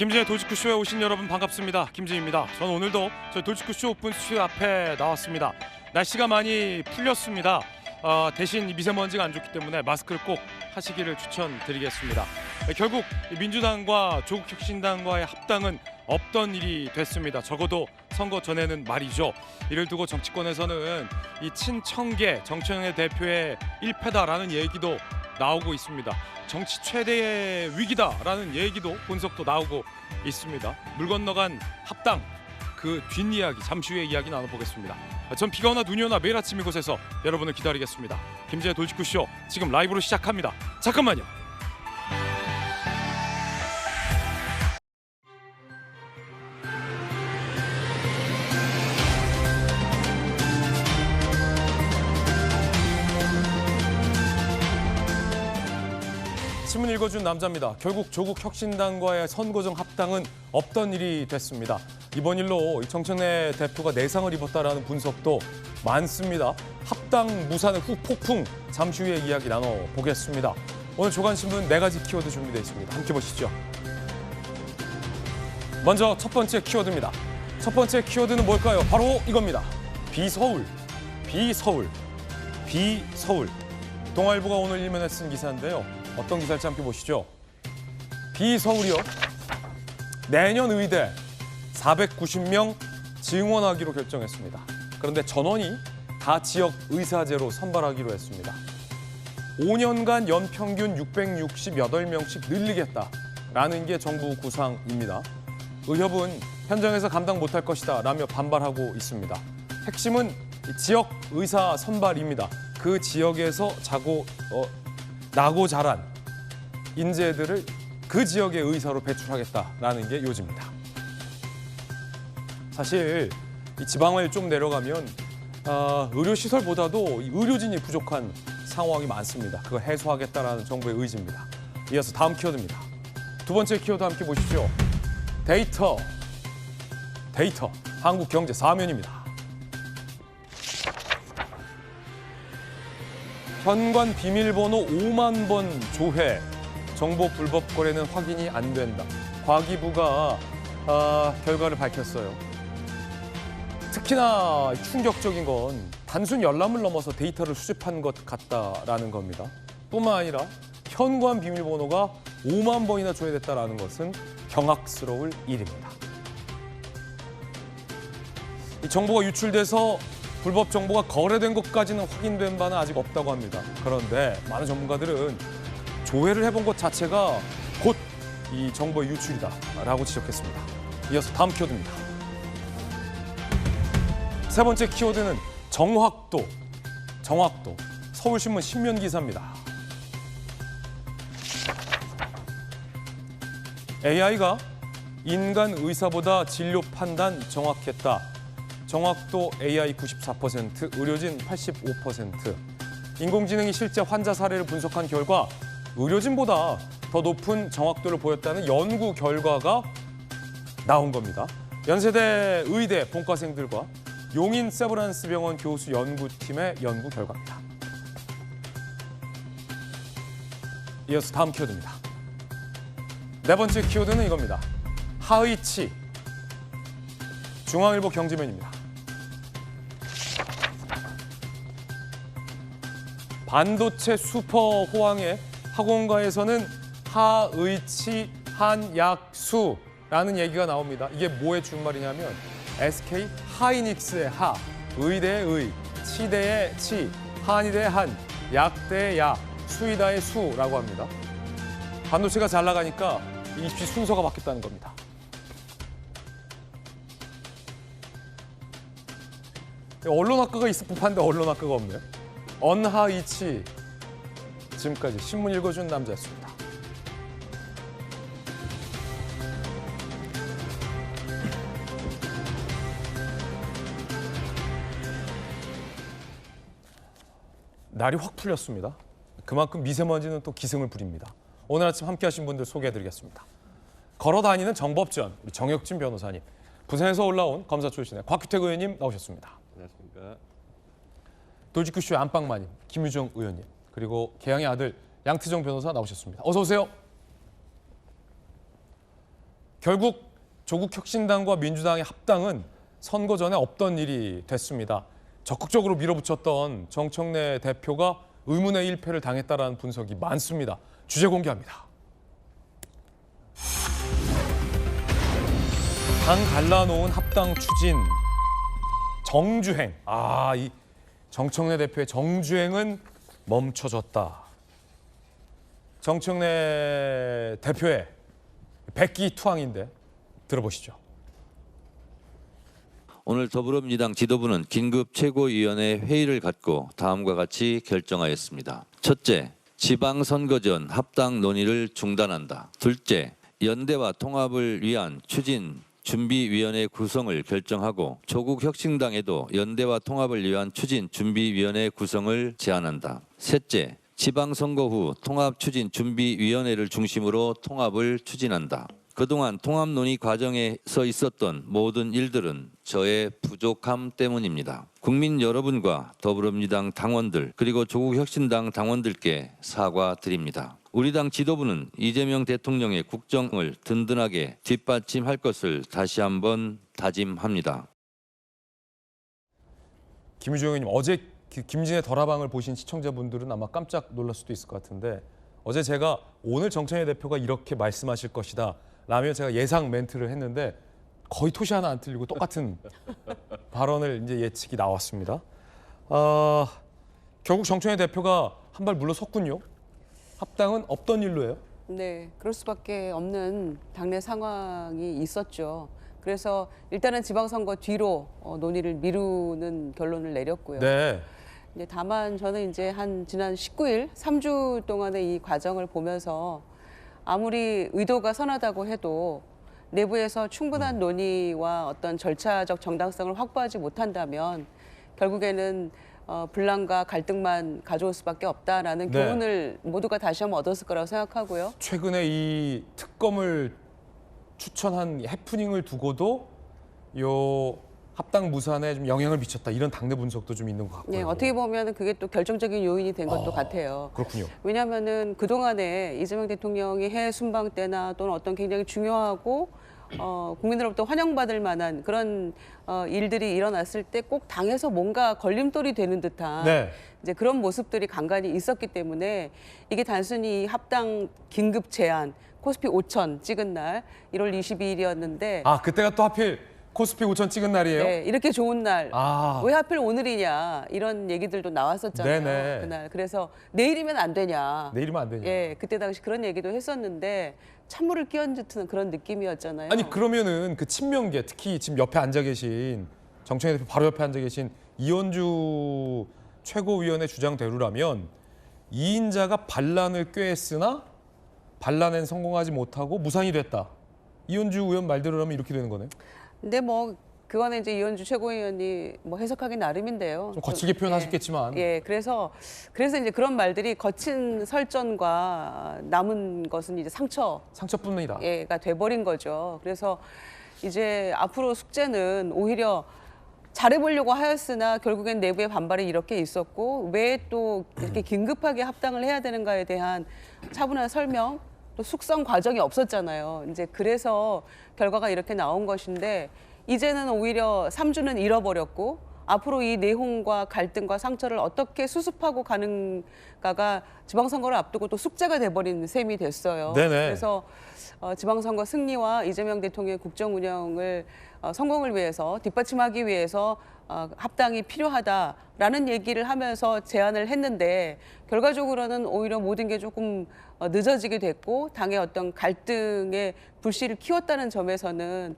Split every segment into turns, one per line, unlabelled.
김진의 돌직구쇼에 오신 여러분 반갑습니다. 김진입니다. 저는 오늘도 저희 돌직구쇼 오픈 스튜디오 앞에 나왔습니다. 날씨가 많이 풀렸습니다. 대신 미세먼지가 안 좋기 때문에 마스크를 꼭 하시기를 추천드리겠습니다. 결국 민주당과 조국혁신당과의 합당은 없던 일이 됐습니다. 적어도 선거 전에는 말이죠. 이를 두고 정치권에서는 이 친청계 정청래 대표의 1패다라는 얘기도 나오고 있습니다. 정치 최대의 위기다라는 얘기도 분석도 나오고 있습니다. 물 건너간 합당, 그 뒷이야기 잠시 후에 이야기 나눠보겠습니다. 전 비가 오나 눈이 오나 매일 아침 이곳에서 여러분을 기다리겠습니다. 김진의 돌직구쇼 지금 라이브로 시작합니다. 잠깐만요. 신문 읽어준 남자입니다. 결국 조국 혁신당과의 선거정 합당은 없던 일이 됐습니다. 이번 일로 정청래 대표가 내상을 입었다라는 분석도 많습니다. 합당 무산의 후폭풍 잠시 후에 이야기 나눠보겠습니다. 오늘 조간신문 4가지 키워드 준비되어 있습니다. 함께 보시죠. 먼저 첫 번째 키워드입니다. 첫 번째 키워드는 뭘까요? 바로 이겁니다. 비서울, 비서울, 비서울. 동아일보가 오늘 일면에 쓴 기사인데요. 어떤 기사일지 함께 보시죠. 비서울이요. 내년 의대 490명 증원하기로 결정했습니다. 그런데 전원이 다 지역 의사제로 선발하기로 했습니다. 5년간 연평균 668명씩 늘리겠다라는 게 정부 구상입니다. 의협은 현장에서 감당 못할 것이다 라며 반발하고 있습니다. 핵심은 지역 의사 선발입니다. 그 지역에서 나고 자란 인재들을 그 지역의 의사로 배출하겠다라는 게 요지입니다. 사실 이 지방을 좀 내려가면 의료시설보다도 의료진이 부족한 상황이 많습니다. 그걸 해소하겠다라는 정부의 의지입니다. 이어서 다음 키워드입니다. 두 번째 키워드 함께 보시죠. 데이터. 한국 경제 사면입니다. 현관 비밀번호 5만 번 조회, 정보 불법 거래는 확인이 안 된다. 과기부가 결과를 밝혔어요. 특히나 충격적인 건 단순 열람을 넘어서 데이터를 수집한 것 같다라는 겁니다. 뿐만 아니라 현관 비밀번호가 5만 번이나 조회됐다는 것은 경악스러울 일입니다. 이 정보가 유출돼서 불법 정보가 거래된 것까지는 확인된 바는 아직 없다고 합니다. 그런데 많은 전문가들은 조회를 해본 것 자체가 곧 이 정보의 유출이다라고 지적했습니다. 이어서 다음 키워드입니다. 세 번째 키워드는 정확도. 서울신문 신면 기사입니다. AI가 인간 의사보다 진료 판단 정확했다. 정확도 AI 94%, 의료진 85%. 인공지능이 실제 환자 사례를 분석한 결과 의료진보다 더 높은 정확도를 보였다는 연구 결과가 나온 겁니다. 연세대 의대 본과생들과 용인 세브란스 병원 교수 연구팀의 연구 결과입니다. 이어서 다음 키워드입니다. 네 번째 키워드는 이겁니다. 하의치. 중앙일보 경제면입니다. 반도체 슈퍼 호황에 학원가에서는 하의치 한약수라는 얘기가 나옵니다. 이게 뭐의 준말이냐면 SK 하이닉스의 하, 의대의 의, 치대의 치, 한의대의 한, 약대의 약, 수의다의 수라고 합니다. 반도체가 잘 나가니까 입시 순서가 바뀌었다는 겁니다. 언론학과가 있을 법한데 언론학과가 없네요. 언하이치. 지금까지 신문 읽어준 남자였습니다. 날이 확 풀렸습니다. 그만큼 미세먼지는 또 기승을 부립니다. 오늘 아침 함께하신 분들 소개해드리겠습니다. 걸어다니는 정법전, 우리 정혁진 변호사님. 부산에서 올라온 검사 출신의 곽규택 의원님 나오셨습니다.
안녕하십니까.
돌직구쇼의 안방마님, 김유정 의원님, 그리고 개항의 아들 양트정 변호사 나오셨습니다. 어서 오세요. 결국 조국 혁신당과 민주당의 합당은 선거 전에 없던 일이 됐습니다. 적극적으로 밀어붙였던 정청래 대표가 의문의 일패를 당했다라는 분석이 많습니다. 주제 공개합니다. 당 갈라놓은 합당 추진 정주행. 이 정청래 대표의 정주행은 멈춰졌다. 정청래 대표의 백기투항인데 들어보시죠.
오늘 더불어민주당 지도부는 긴급 최고위원회 회의를 갖고 다음과 같이 결정하였습니다. 첫째, 지방선거 전 합당 논의를 중단한다. 둘째, 연대와 통합을 위한 추진 준비위원회 구성을 결정하고 조국 혁신당에도 연대와 통합을 위한 추진 준비위원회 구성을 제안한다. 셋째, 지방선거 후 통합추진준비위원회를 중심으로 통합을 추진한다. 그동안 통합 논의 과정에서 있었던 모든 일들은 저의 부족함 때문입니다. 국민 여러분과 더불어민주당 당원들 그리고 조국혁신당 당원들께 사과드립니다. 우리 당 지도부는 이재명 대통령의 국정을 든든하게 뒷받침할 것을 다시 한번 다짐합니다.
김유주 의원님, 어제 김진애 덜하방을 보신 시청자분들은 아마 깜짝 놀랄 수도 있을 것 같은데 어제 제가 오늘 정청래 대표가 이렇게 말씀하실 것이다 라며 제가 예상 멘트를 했는데 거의 토시 하나 안 틀리고 똑같은 발언을 이제 예측이 나왔습니다. 결국 정청래 대표가 한 발 물러섰군요. 합당은 없던 일로예요?
네, 그럴 수밖에 없는 당내 상황이 있었죠. 그래서 일단은 지방선거 뒤로 논의를 미루는 결론을 내렸고요.
네.
이제 다만 저는 이제 지난 19일 3주 동안의 이 과정을 보면서 아무리 의도가 선하다고 해도 내부에서 충분한 논의와 어떤 절차적 정당성을 확보하지 못한다면 결국에는 분란과 갈등만 가져올 수밖에 없다라는
네.
교훈을 모두가 다시 한번 얻었을 거라고 생각하고요.
최근에 이 특검을 추천한 해프닝을 두고도 요 합당 무산에 좀 영향을 미쳤다 이런 당내 분석도 좀 있는 것 같고요.
네, 어떻게 보면 그게 또 결정적인 요인이 된 것도 같아요.
그렇군요.
왜냐하면은 그동안에 이재명 대통령이 해외 순방 때나 또는 어떤 굉장히 중요하고 국민으로부터 환영받을 만한 그런 일들이 일어났을 때 꼭 당에서 뭔가 걸림돌이 되는 듯한
네.
이제 그런 모습들이 간간히 있었기 때문에 이게 단순히 합당 긴급 제안 코스피 5천 찍은 날 1월 22일이었는데
그때가 또 하필 코스피 5천 찍은 날이에요?
네, 이렇게 좋은 날 왜
아,
하필 오늘이냐 이런 얘기들도 나왔었잖아요.
네네.
그날 그래서 내일이면 안 되냐.
내일이면 안 되냐.
예, 그때 당시 그런 얘기도 했었는데 찬물을 끼얹는 그런 느낌이었잖아요.
아니 그러면은 그 친명계 특히 지금 옆에 앉아 계신 정청래 대표 바로 옆에 앉아 계신 이현주 최고위원의 주장대로라면 이인자가 반란을 꾀했으나 반란엔 성공하지 못하고 무산이 됐다. 이현주 의원 말대로라면 이렇게 되는 거네요.
근데 뭐 그거는 이제 이현주 최고위원이 뭐 해석하기 나름인데요.
좀 거칠게 표현하셨겠지만.
예, 그래서 이제 그런 말들이 거친 설전과 남은 것은 이제
상처뿐이다.
가 돼버린 거죠. 그래서 이제 앞으로 숙제는 오히려 잘해보려고 하였으나 결국엔 내부의 반발이 이렇게 있었고 왜 또 이렇게 긴급하게 합당을 해야 되는가에 대한 차분한 설명 또 숙성 과정이 없었잖아요. 이제 그래서 결과가 이렇게 나온 것인데 이제는 오히려 3주는 잃어버렸고 앞으로 이 내홍과 갈등과 상처를 어떻게 수습하고 가는가가 지방선거를 앞두고 또 숙제가 돼버린 셈이 됐어요.
네네.
그래서 지방선거 승리와 이재명 대통령의 국정 운영을 성공을 위해서 뒷받침하기 위해서 합당이 필요하다라는 얘기를 하면서 제안을 했는데 결과적으로는 오히려 모든 게 조금 늦어지게 됐고 당의 어떤 갈등의 불씨를 키웠다는 점에서는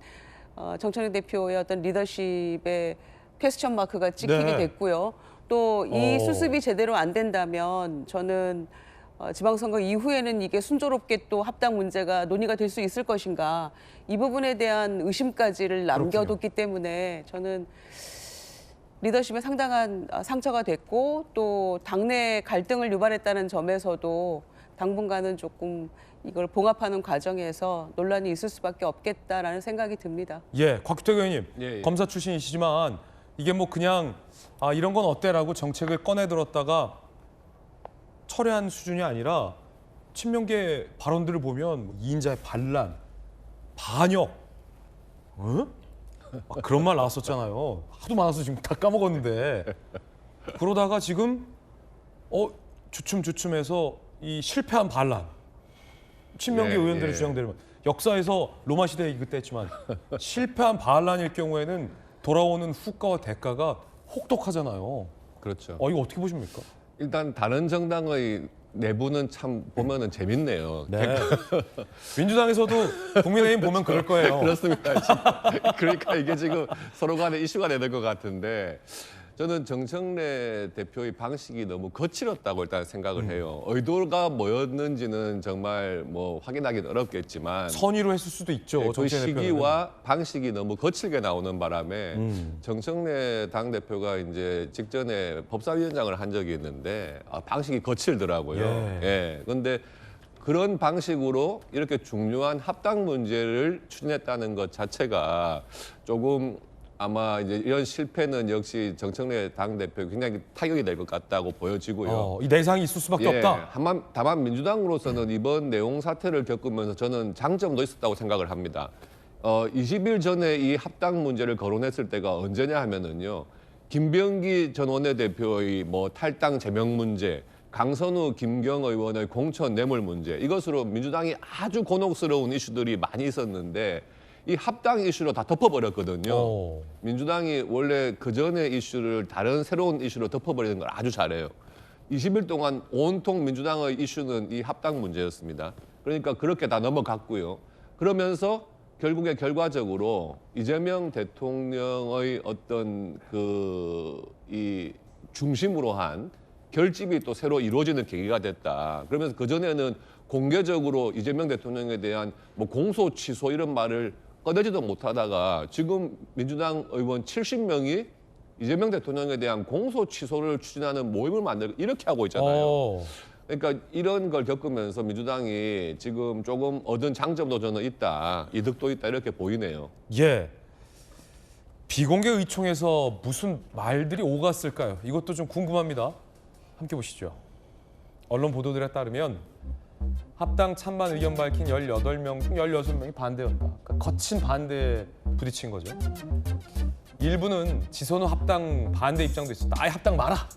정청래 대표의 어떤 리더십의 퀘스천 마크가 찍히게
네.
됐고요. 또 이 수습이 제대로 안 된다면 저는 지방선거 이후에는 이게 순조롭게 또 합당 문제가 논의가 될 수 있을 것인가 이 부분에 대한 의심까지를 남겨뒀기 때문에 저는 리더십에 상당한 상처가 됐고 또 당내 갈등을 유발했다는 점에서도 당분간은 조금 이걸 봉합하는 과정에서 논란이 있을 수밖에 없겠다라는 생각이 듭니다.
예, 곽규택 의원님
예.
검사 출신이시지만 이게 뭐 그냥 이런 건 어때라고 정책을 꺼내 들었다가 철회한 수준이 아니라 친명계 발언들을 보면 뭐 이인자의 반란 반역. 어? 그런 말 나왔었잖아요. 하도 많아서 지금 다 까먹었는데. 그러다가 지금 주춤주춤해서 이 실패한 반란. 친명계
예,
의원들의
예.
주장대로 역사에서 로마 시대에 그때 했지만 실패한 반란일 경우에는 돌아오는 후과와 대가가 혹독하잖아요.
그렇죠.
이거 어떻게 보십니까?
일단 다른 정당의 내부는 참 보면은 재밌네요.
네. 민주당에서도 국민의힘 보면 그럴 거예요.
그렇습니다. 그러니까 이게 지금 서로 간에 이슈가 되는 것 같은데 저는 정청래 대표의 방식이 너무 거칠었다고 일단 생각을 해요. 의도가 뭐였는지는 정말 뭐 확인하기는 어렵겠지만
선의로 했을 수도 있죠.
그
정치인 대표는.
시기와 방식이 너무 거칠게 나오는 바람에 정청래 당대표가 이제 직전에 법사위원장을 한 적이 있는데 방식이 거칠더라고요.
예.
그런데 그런 방식으로 이렇게 중요한 합당 문제를 추진했다는 것 자체가 조금 아마 이제 이런 실패는 역시 정청래 당대표 굉장히 타격이 될 것 같다고 보여지고요.
이 내상이 있을 수밖에 없다.
다만 민주당으로서는 이번 내용 사태를 겪으면서 저는 장점도 있었다고 생각을 합니다. 20일 전에 이 합당 문제를 거론했을 때가 언제냐 하면은요. 김병기 전 원내대표의 뭐 탈당 제명 문제, 강선우, 김경 의원의 공천 뇌물 문제 이것으로 민주당이 아주 곤혹스러운 이슈들이 많이 있었는데 이 합당 이슈로 다 덮어버렸거든요. 민주당이 원래 그 전의 이슈를 다른 새로운 이슈로 덮어버리는 걸 아주 잘해요. 20일 동안 온통 민주당의 이슈는 이 합당 문제였습니다. 그러니까 그렇게 다 넘어갔고요. 그러면서 결국에 결과적으로 이재명 대통령의 어떤 이 중심으로 한 결집이 또 새로 이루어지는 계기가 됐다. 그러면서 그전에는 공개적으로 이재명 대통령에 대한 뭐 공소 취소 이런 말을 꺼내지도 못하다가 지금 민주당 의원 70명이 이재명 대통령에 대한 공소 취소를 추진하는 모임을 만들고 이렇게 하고 있잖아요. 그러니까 이런 걸 겪으면서 민주당이 지금 조금 얻은 장점도 저는 있다, 이득도 있다 이렇게 보이네요.
예. 비공개 의총에서 무슨 말들이 오갔을까요? 이것도 좀 궁금합니다. 함께 보시죠. 언론 보도들에 따르면 합당 찬반 의견 밝힌 18명 중 16명이 반대였다. 그러니까 거친 반대에 부딪힌 거죠. 일부는 지선우 합당 반대 입장도 있었다. 아예 합당 마라.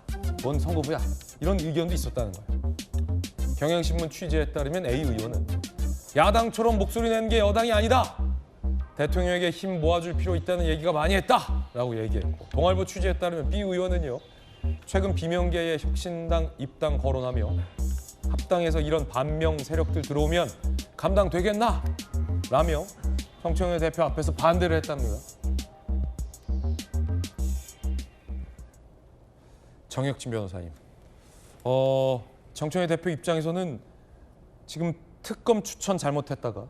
뭔 선거부야. 이런 의견도 있었다는 거예요. 경향신문 취재에 따르면 A 의원은 야당처럼 목소리 낸 게 여당이 아니다. 대통령에게 힘 모아줄 필요 있다는 얘기가 많이 했다라고 얘기했고, 동아일보 취재에 따르면 B 의원은요. 최근 비명계의 혁신당 입당 거론하며 합당에서 이런 반명 세력들 들어오면 감당되겠나? 라며 정청래 대표 앞에서 반대를 했답니다. 정혁진 변호사님, 정청래 대표 입장에서는 지금 특검 추천 잘못했다가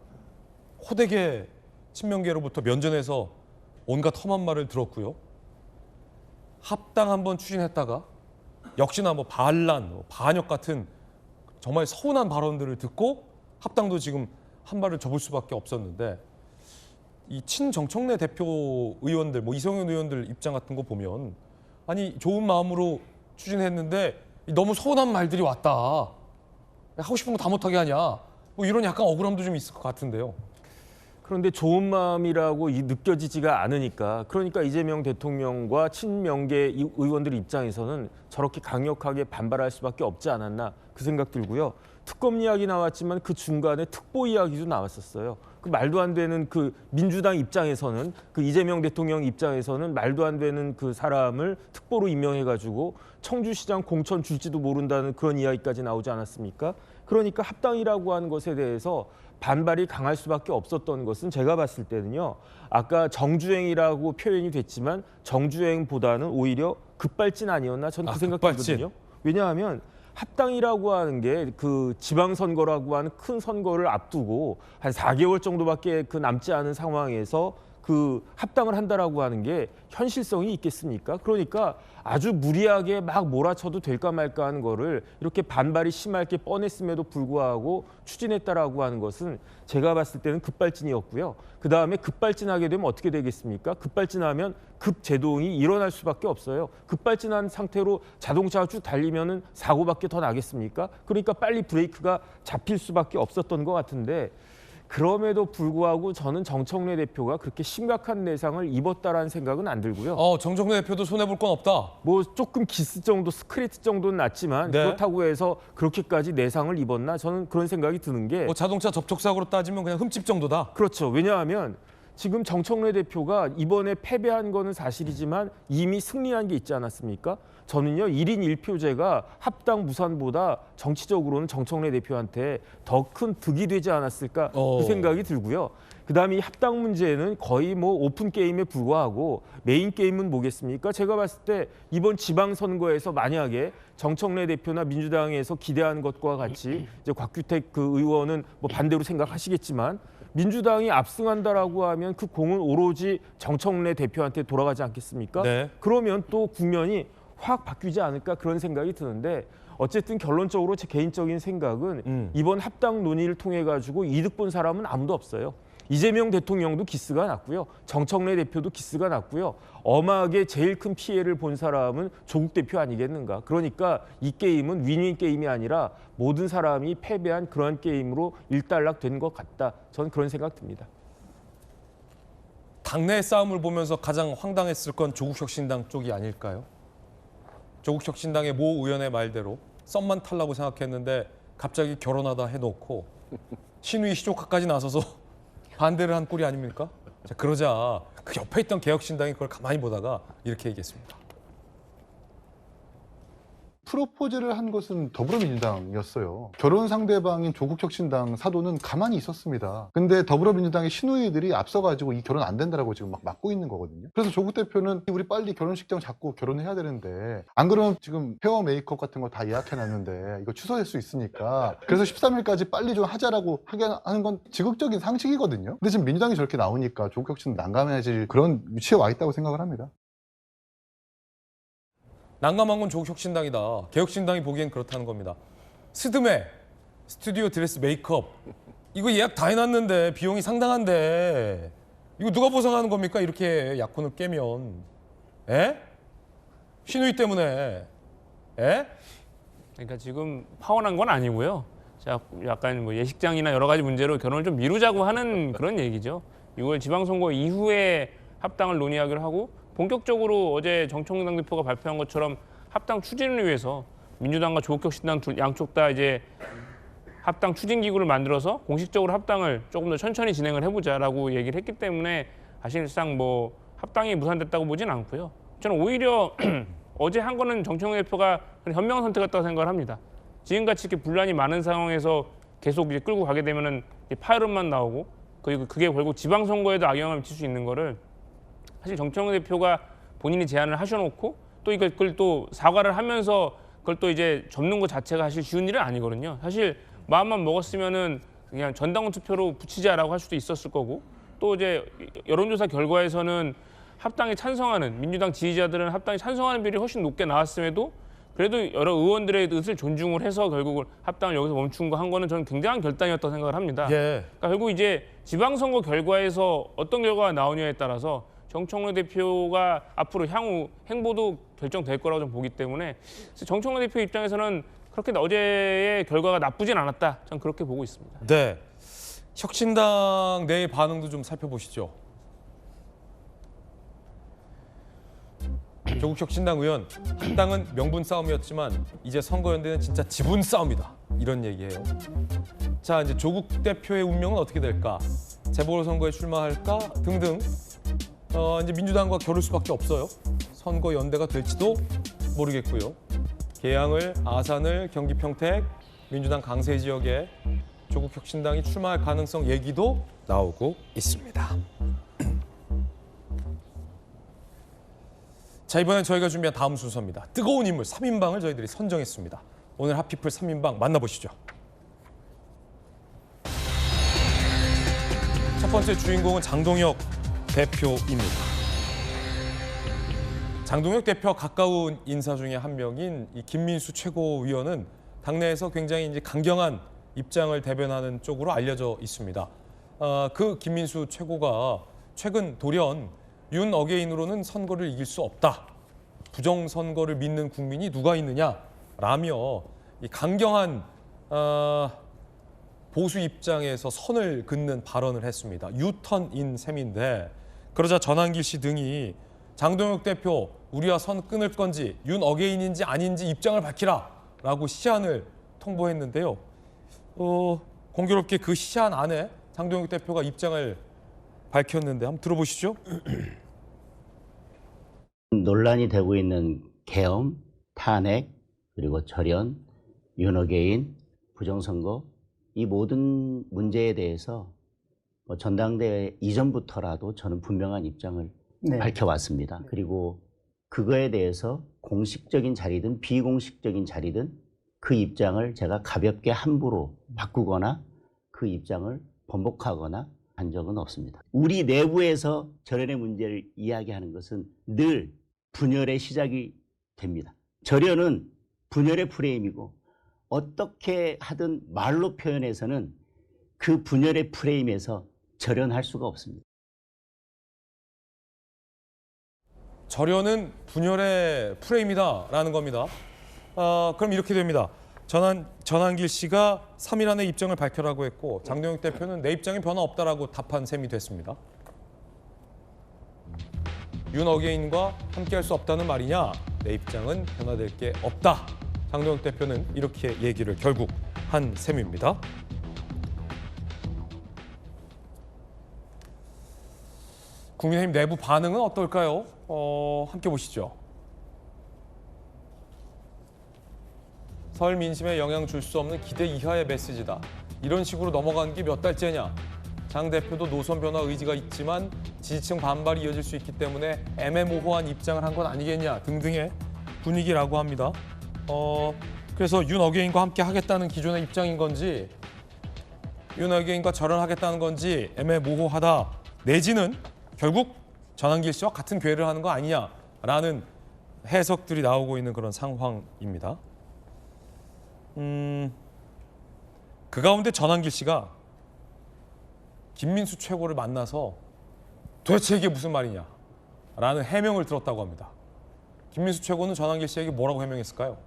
호되게 친명계로부터 면전에서 온갖 험한 말을 들었고요. 합당 한번 추진했다가 역시나 뭐 반란, 반역 같은 정말 서운한 발언들을 듣고 합당도 지금 한 발을 접을 수밖에 없었는데, 이 친정청래 대표 의원들, 뭐 이성윤 의원들 입장 같은 거 보면 아니 좋은 마음으로 추진했는데 너무 서운한 말들이 왔다. 하고 싶은 거 다 못하게 하냐. 뭐 이런 약간 억울함도 좀 있을 것 같은데요.
그런데 좋은 마음이라고 느껴지지가 않으니까, 그러니까 이재명 대통령과 친명계 의원들 입장에서는 저렇게 강력하게 반발할 수밖에 없지 않았나 그 생각 들고요. 특검 이야기 나왔지만 그 중간에 특보 이야기도 나왔었어요. 그 말도 안 되는 그 민주당 입장에서는, 그 이재명 대통령 입장에서는 말도 안 되는 그 사람을 특보로 임명해가지고 청주시장 공천 줄지도 모른다는 그런 이야기까지 나오지 않았습니까? 그러니까 합당이라고 하는 것에 대해서 반발이 강할 수밖에 없었던 것은 제가 봤을 때는요. 아까 정주행이라고 표현이 됐지만 정주행보다는 오히려 급발진 아니었나 저는 그 생각이거든요. 왜냐하면 합당이라고 하는 게 그 지방선거라고 하는 큰 선거를 앞두고 한 4개월 정도밖에 그 남지 않은 상황에서 그 합당을 한다라고 하는 게 현실성이 있겠습니까? 그러니까 아주 무리하게 막 몰아쳐도 될까 말까 하는 거를 이렇게 반발이 심할 게 뻔했음에도 불구하고 추진했다라고 하는 것은 제가 봤을 때는 급발진이었고요. 그다음에 급발진하게 되면 어떻게 되겠습니까? 급발진하면 급제동이 일어날 수밖에 없어요. 급발진한 상태로 자동차가 쭉 달리면은 사고밖에 더 나겠습니까? 그러니까 빨리 브레이크가 잡힐 수밖에 없었던 것 같은데, 그럼에도 불구하고 저는 정청래 대표가 그렇게 심각한 내상을 입었다라는 생각은 안 들고요.
정청래 대표도 손해볼 건 없다.
뭐 조금 기스 정도, 스크래치 정도는 났지만
네.
그렇다고 해서 그렇게까지 내상을 입었나? 저는 그런 생각이 드는 게
자동차 접촉사고로 따지면 그냥 흠집 정도다.
그렇죠. 왜냐하면 지금 정청래 대표가 이번에 패배한 거는 사실이지만 이미 승리한 게 있지 않았습니까? 저는요 1인 1표제가 합당 무산보다 정치적으로는 정청래 대표한테 더 큰 득이 되지 않았을까 그 생각이 들고요. 그다음에 이 합당 문제는 거의 뭐 오픈 게임에 불과하고 메인 게임은 뭐겠습니까? 제가 봤을 때 이번 지방선거에서 만약에 정청래 대표나 민주당에서 기대한 것과 같이 이제 곽규택 그 의원은 뭐 반대로 생각하시겠지만 민주당이 압승한다라고 하면 그 공은 오로지 정청래 대표한테 돌아가지 않겠습니까?
네.
그러면 또 국면이 확 바뀌지 않을까 그런 생각이 드는데 어쨌든 결론적으로 제 개인적인 생각은 이번 합당 논의를 통해 가지고 이득 본 사람은 아무도 없어요. 이재명 대통령도 기스가 났고요. 정청래 대표도 기스가 났고요. 엄하게 제일 큰 피해를 본 사람은 조국 대표 아니겠는가. 그러니까 이 게임은 윈윈 게임이 아니라 모든 사람이 패배한 그런 게임으로 일단락된 것 같다. 저는 그런 생각 듭니다.
당내 싸움을 보면서 가장 황당했을 건 조국혁신당 쪽이 아닐까요? 조국혁신당의 모 의원의 말대로 썸만 탈라고 생각했는데 갑자기 결혼하다 해놓고 신우이 시조카까지 나서서 반대를 한 꼴이 아닙니까? 자, 그러자 그 옆에 있던 개혁신당이 그걸 가만히 보다가 이렇게 얘기했습니다.
프로포즈를 한 것은 더불어민주당이었어요. 결혼 상대방인 조국혁신당 사도는 가만히 있었습니다. 근데 더불어민주당의 신우이들이 앞서가지고 이 결혼 안 된다라고 지금 막 막고 있는 거거든요. 그래서 조국 대표는 우리 빨리 결혼식장 잡고 결혼해야 되는데 안 그러면 지금 헤어 메이크업 같은 거 다 예약해놨는데 이거 취소될 수 있으니까 그래서 13일까지 빨리 좀 하자라고 하는 건 지극적인 상식이거든요. 근데 지금 민주당이 저렇게 나오니까 조국혁신 난감해질 그런 위치에 와 있다고 생각을 합니다.
난감한 건 조국혁신당이다. 개혁신당이 보기엔 그렇다는 겁니다. 스드메, 스튜디오 드레스 메이크업 이거 예약 다 해놨는데 비용이 상당한데 이거 누가 보상하는 겁니까? 이렇게 약혼을 깨면. 에? 신우이 때문에. 에?
그러니까 지금 파혼한 건 아니고요. 자, 약간 뭐 예식장이나 여러 가지 문제로 결혼을 좀 미루자고 하는 그런 얘기죠. 6월 지방선거 이후에 합당을 논의하기로 하고 본격적으로 어제 정청래 당대표가 발표한 것처럼 합당 추진을 위해서 민주당과 조국혁신당 양쪽 다 이제 합당 추진 기구를 만들어서 공식적으로 합당을 조금 더 천천히 진행을 해보자라고 얘기를 했기 때문에 사실상 뭐 합당이 무산됐다고 보진 않고요. 저는 오히려 어제 한 거는 정청래 대표가 현명한 선택이었다고 생각을 합니다. 지금같이 이렇게 분란이 많은 상황에서 계속 이제 끌고 가게 되면은 파열음만 나오고 그리고 그게 결국 지방선거에도 악영향을 미칠 수 있는 거를 사실 정청래 대표가 본인이 제안을 하셔놓고 또 그걸 또 사과를 하면서 그걸 또 이제 접는 것 자체가 사실 쉬운 일은 아니거든요. 사실 마음만 먹었으면은 그냥 전당원 투표로 붙이자라고 할 수도 있었을 거고 또 이제 여론조사 결과에서는 합당에 찬성하는 민주당 지지자들은 합당에 찬성하는 비율이 훨씬 높게 나왔음에도 그래도 여러 의원들의 뜻을 존중을 해서 결국은 합당을 여기서 멈춘 거 한 거는 저는 굉장한 결단이었다고 생각을 합니다.
예.
그러니까 결국 이제 지방선거 결과에서 어떤 결과가 나오냐에 따라서 정청래 대표가 앞으로 향후 행보도 결정될 거라고 좀 보기 때문에 정청래 대표 입장에서는 그렇게 어제의 결과가 나쁘진 않았다. 저는 그렇게 보고 있습니다.
네. 혁신당 내의 반응도 좀 살펴보시죠. 조국혁신당 의원, 합당은 명분 싸움이었지만 이제 선거연대는 진짜 지분 싸움이다. 이런 얘기예요. 자, 이제 조국 대표의 운명은 어떻게 될까? 재보궐선거에 출마할까? 등등. 이제 민주당과 겨룰 수밖에 없어요. 선거 연대가 될지도 모르겠고요. 계양을, 아산을, 경기 평택, 민주당 강세 지역에 조국혁신당이 출마할 가능성 얘기도 나오고 있습니다. 자, 이번엔 저희가 준비한 다음 순서입니다. 뜨거운 인물 3인방을 저희들이 선정했습니다. 오늘 핫피플 3인방 만나보시죠. 첫 번째 주인공은 장동혁 대표입니다. 장동혁 대표와 가까운 인사 중에 한 명인 이 김민수 최고위원은 당내에서 굉장히 이제 강경한 입장을 대변하는 쪽으로 알려져 있습니다. 그 김민수 최고가 최근 돌연 윤 어게인으로는 선거를 이길 수 없다. 부정선거를 믿는 국민이 누가 있느냐라며 이 강경한 보수 입장에서 선을 긋는 발언을 했습니다. 유턴인 셈인데 그러자 전한길 씨 등이 장동혁 대표 우리와 선 끊을 건지 윤 어게인인지 아닌지 입장을 밝히라라고 시한을 통보했는데요. 공교롭게 그 시한 안에 장동혁 대표가 입장을 밝혔는데 한번 들어보시죠.
논란이 되고 있는 계엄, 탄핵, 그리고 절연, 윤어게인, 부정선거 이 모든 문제에 대해서 전당대회 이전부터라도 저는 분명한 입장을 밝혀왔습니다. 그리고 그거에 대해서 공식적인 자리든 비공식적인 자리든 그 입장을 제가 가볍게 함부로 바꾸거나 그 입장을 번복하거나 한 적은 없습니다. 우리 내부에서 절연의 문제를 이야기하는 것은 늘 분열의 시작이 됩니다. 절연은 분열의 프레임이고 어떻게 하든 말로 표현해서는 그 분열의 프레임에서 절연할 수가 없습니다.
절연은 분열의 프레임이다라는 겁니다. 그럼 이렇게 됩니다. 전한길 씨가 3일 안에 입장을 밝혀라고 했고 장동혁 대표는 내 입장에 변화 없다라고 답한 셈이 됐습니다. 윤 어게인과 함께할 수 없다는 말이냐? 내 입장은 변화될 게 없다. 장동혁 대표는 이렇게 얘기를 결국 한 셈입니다. 국민의힘 내부 반응은 어떨까요? 함께 보시죠. 설 민심에 영향 줄 수 없는 기대 이하의 메시지다. 이런 식으로 넘어간 게 몇 달째냐. 장 대표도 노선 변화 의지가 있지만 지지층 반발이 이어질 수 있기 때문에 애매모호한 입장을 한 건 아니겠냐 등등의 분위기라고 합니다. 그래서 윤 어게인과 함께 하겠다는 기존의 입장인 건지 윤 어게인과 절연하겠다는 건지 애매모호하다 내지는 결국 전한길 씨와 같은 궤를 하는 거 아니냐라는 해석들이 나오고 있는 그런 상황입니다. 그 가운데 전한길 씨가 김민수 최고를 만나서 도대체 이게 무슨 말이냐라는 해명을 들었다고 합니다. 김민수 최고는 전한길 씨에게 뭐라고 해명했을까요?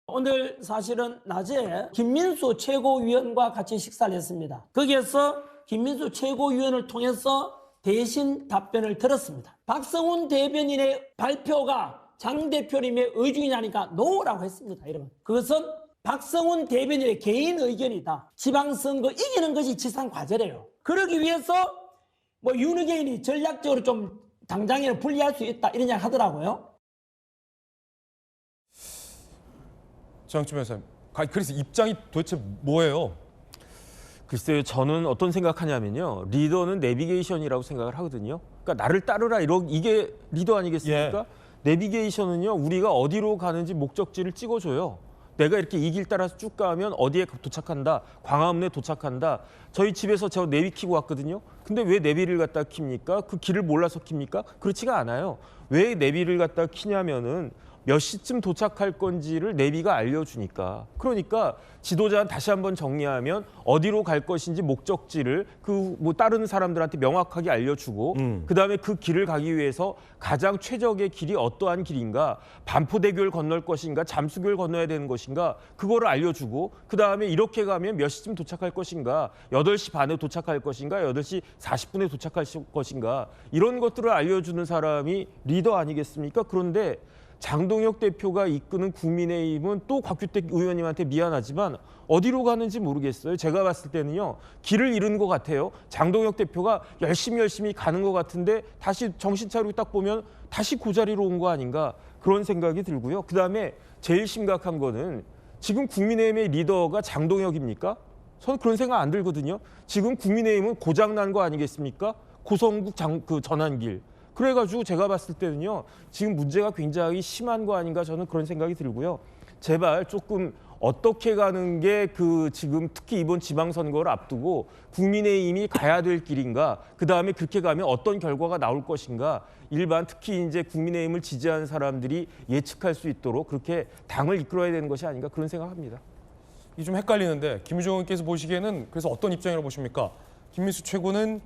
오늘 사실은 낮에 김민수 최고위원과 같이 식사를 했습니다. 거기에서 김민수 최고위원을 통해서 대신 답변을 들었습니다. 박성훈 대변인의 발표가 장 대표님의 의중이냐니까 노라고 했습니다. 여러분, 그것은 박성훈 대변인의 개인 의견이다. 지방선거 이기는 것이 지상 과제래요. 그러기 위해서 윤어게인이 전략적으로 좀 당장에는 불리할 수 있다 이런 이야기 하더라고요.
장충 변호사님, 그래서 입장이 도대체 뭐예요?
글쎄요, 저는 어떤 생각하냐면요. 리더는 내비게이션이라고 생각을 하거든요. 그러니까 나를 따르라 이게 리더 아니겠습니까? 내비게이션은요, 우리가 어디로 가는지 목적지를 찍어줘요. 내가 이렇게 이 길 따라서 쭉 가면 어디에 도착한다, 광화문에 도착한다. 저희 집에서 저 내비 켜고 왔거든요. 근데 왜 내비를 갖다 킵니까? 그 길을 몰라서 킵니까? 그렇지가 않아요. 왜 내비를 갖다 키냐면은 몇 시쯤 도착할 건지를 내비가 알려주니까. 그러니까 지도자는 다시 한번 정리하면 어디로 갈 것인지 목적지를 다른 사람들한테 명확하게 알려주고 그다음에 그 길을 가기 위해서 가장 최적의 길이 어떠한 길인가, 반포대교를 건널 것인가, 잠수교를 건너야 되는 것인가, 그거를 알려주고 그다음에 이렇게 가면 몇 시쯤 도착할 것인가, 8시 반에 도착할 것인가, 8시 40분에 도착할 것인가, 이런 것들을 알려주는 사람이 리더 아니겠습니까? 그런데 장동혁 대표가 이끄는 국민의힘은 또 곽규택 의원님한테 미안하지만 어디로 가는지 모르겠어요. 제가 봤을 때는요, 길을 잃은 것 같아요. 장동혁 대표가 열심히 가는 것 같은데 다시 정신 차리고 딱 보면 다시 그 자리로 온 거 아닌가, 그런 생각이 들고요. 그다음에 제일 심각한 거는 지금 국민의힘의 리더가 장동혁입니까? 저는 그런 생각 안 들거든요. 지금 국민의힘은 고장난 거 아니겠습니까? 고성국 전한길. 그래가지고 제가 봤을 때는요, 지금 문제가 굉장히 심한 거 아닌가, 저는 그런 생각이 들고요. 제발 조금 어떻게 가는 게 지금 특히 이번 지방선거를 앞두고 국민의힘이 가야 될 길인가, 그다음에 그렇게 가면 어떤 결과가 나올 것인가, 일반 특히 이제 국민의힘을 지지하는 사람들이 예측할 수 있도록 그렇게 당을 이끌어야 되는 것이 아닌가, 그런 생각합니다.
이 좀 헷갈리는데 김유정 의원께서 보시기에는 그래서 어떤 입장이라고 보십니까? 김민수 최고는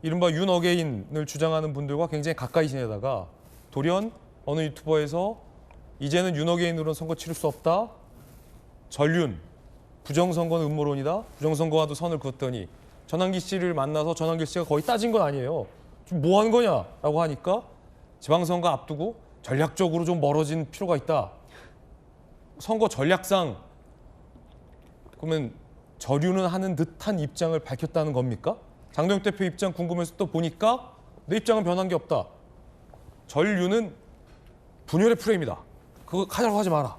이른바 윤 어게인을 주장하는 분들과 굉장히 가까이 지내다가 돌연 어느 유튜버에서 이제는 윤 어게인으로는 선거 치를 수 없다, 전륜, 부정선거는 음모론이다. 부정선거와도 선을 그었더니 전환기 씨를 만나서 전환기 씨가 거의 따진 건 아니에요. 지금 뭐 하는 거냐라고 하니까 지방선거 앞두고 전략적으로 좀 멀어진 필요가 있다. 선거 전략상 그러면 저류는 하는 듯한 입장을 밝혔다는 겁니까? 장동혁 대표 입장 궁금해서 또 보니까 내 입장은 변한 게 없다. 전류는 분열의 프레임이다. 그거 하자고 하지 마라.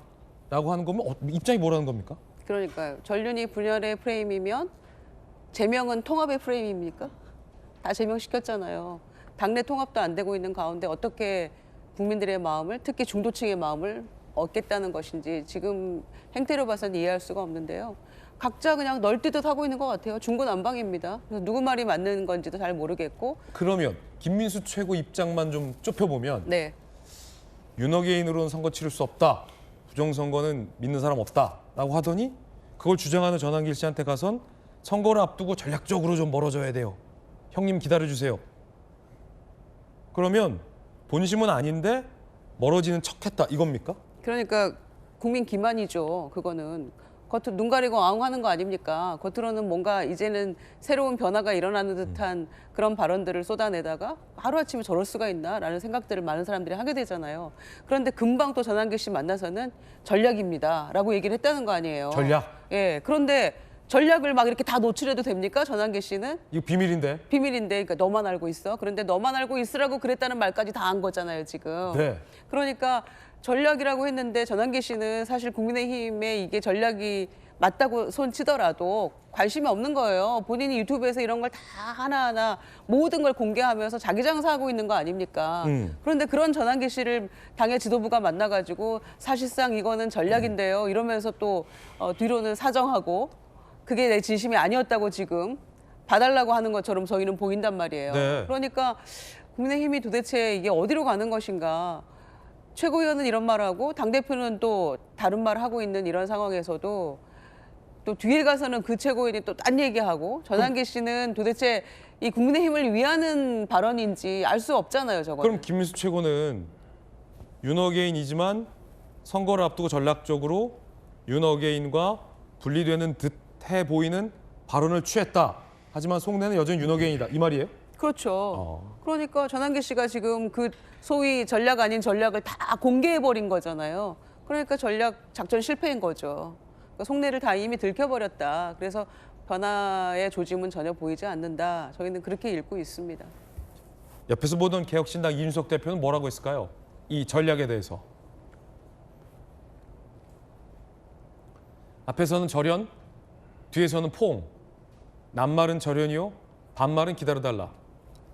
라고 하는 거면 입장이 뭐라는 겁니까?
그러니까요. 전륜이 분열의 프레임이면 제명은 통합의 프레임입니까? 다 제명시켰잖아요. 당내 통합도 안 되고 있는 가운데 어떻게 국민들의 마음을, 특히 중도층의 마음을 얻겠다는 것인지 지금 행태로 봐서는 이해할 수가 없는데요. 각자 그냥 널뛰듯 하고 있는 것 같아요. 중구난방입니다. 그래서 누구 말이 맞는 건지도 잘 모르겠고.
그러면 김민수 최고 입장만 좀 좁혀보면
네.
윤호개인으로는 선거 치를 수 없다. 부정선거는 믿는 사람 없다라고 하더니 그걸 주장하는 전환길 씨한테 가선 선거를 앞두고 전략적으로 좀 멀어져야 돼요. 형님 기다려주세요. 그러면 본심은 아닌데 멀어지는 척했다 이겁니까?
그러니까 국민 기만이죠. 그거는. 겉으로 눈 가리고 아웅하는 거 아닙니까? 겉으로는 뭔가 이제는 새로운 변화가 일어나는 듯한 그런 발언들을 쏟아내다가 하루아침에 저럴 수가 있나라는 생각들을 많은 사람들이 하게 되잖아요. 그런데 금방 또 전환길 씨 만나서는 전략입니다라고 얘기를 했다는 거 아니에요.
전략?
예. 그런데 전략을 막 이렇게 다 노출해도 됩니까? 전환길 씨는?
이거 비밀인데.
비밀인데, 그러니까 너만 알고 있어. 그런데 너만 알고 있으라고 그랬다는 말까지 다 한 거잖아요, 지금.
네.
그러니까 전략이라고 했는데 전환기 씨는 사실 국민의힘에 이게 전략이 맞다고 손치더라도 관심이 없는 거예요. 본인이 유튜브에서 이런 걸 다 하나하나 모든 걸 공개하면서 자기 장사하고 있는 거 아닙니까? 그런데 그런 전환기 씨를 당의 지도부가 만나가지고 사실상 이거는 전략인데요. 이러면서 또 뒤로는 사정하고 그게 내 진심이 아니었다고 지금 봐달라고 하는 것처럼 저희는 보인단 말이에요.
네.
그러니까 국민의힘이 도대체 이게 어디로 가는 것인가. 최고위원은 이런 말하고 당대표는 또 다른 말 하고 있는 이런 상황에서도 또 뒤에 가서는 그 최고위원이 또 딴 얘기하고 전환기 씨는 도대체 이 국민의힘을 위하는 발언인지 알 수 없잖아요, 저거는.
그럼 김민수 최고는 윤어게인이지만 선거를 앞두고 전략적으로 윤어게인과 분리되는 듯해 보이는 발언을 취했다. 하지만 속내는 여전히 윤어게인이다. 이 말이에요?
그렇죠. 그러니까 전환기 씨가 지금 그 소위 전략 아닌 전략을 다 공개해버린 거잖아요. 그러니까 전략 작전 실패인 거죠. 그러니까 속내를 다 이미 들켜버렸다. 그래서 변화의 조짐은 전혀 보이지 않는다. 저희는 그렇게 읽고 있습니다.
옆에서 보던 개혁신당 이준석 대표는 뭐라고 했을까요? 이 전략에 대해서. 앞에서는 절연, 뒤에서는 포옹. 낱말은 절연이요, 반말은 기다려달라.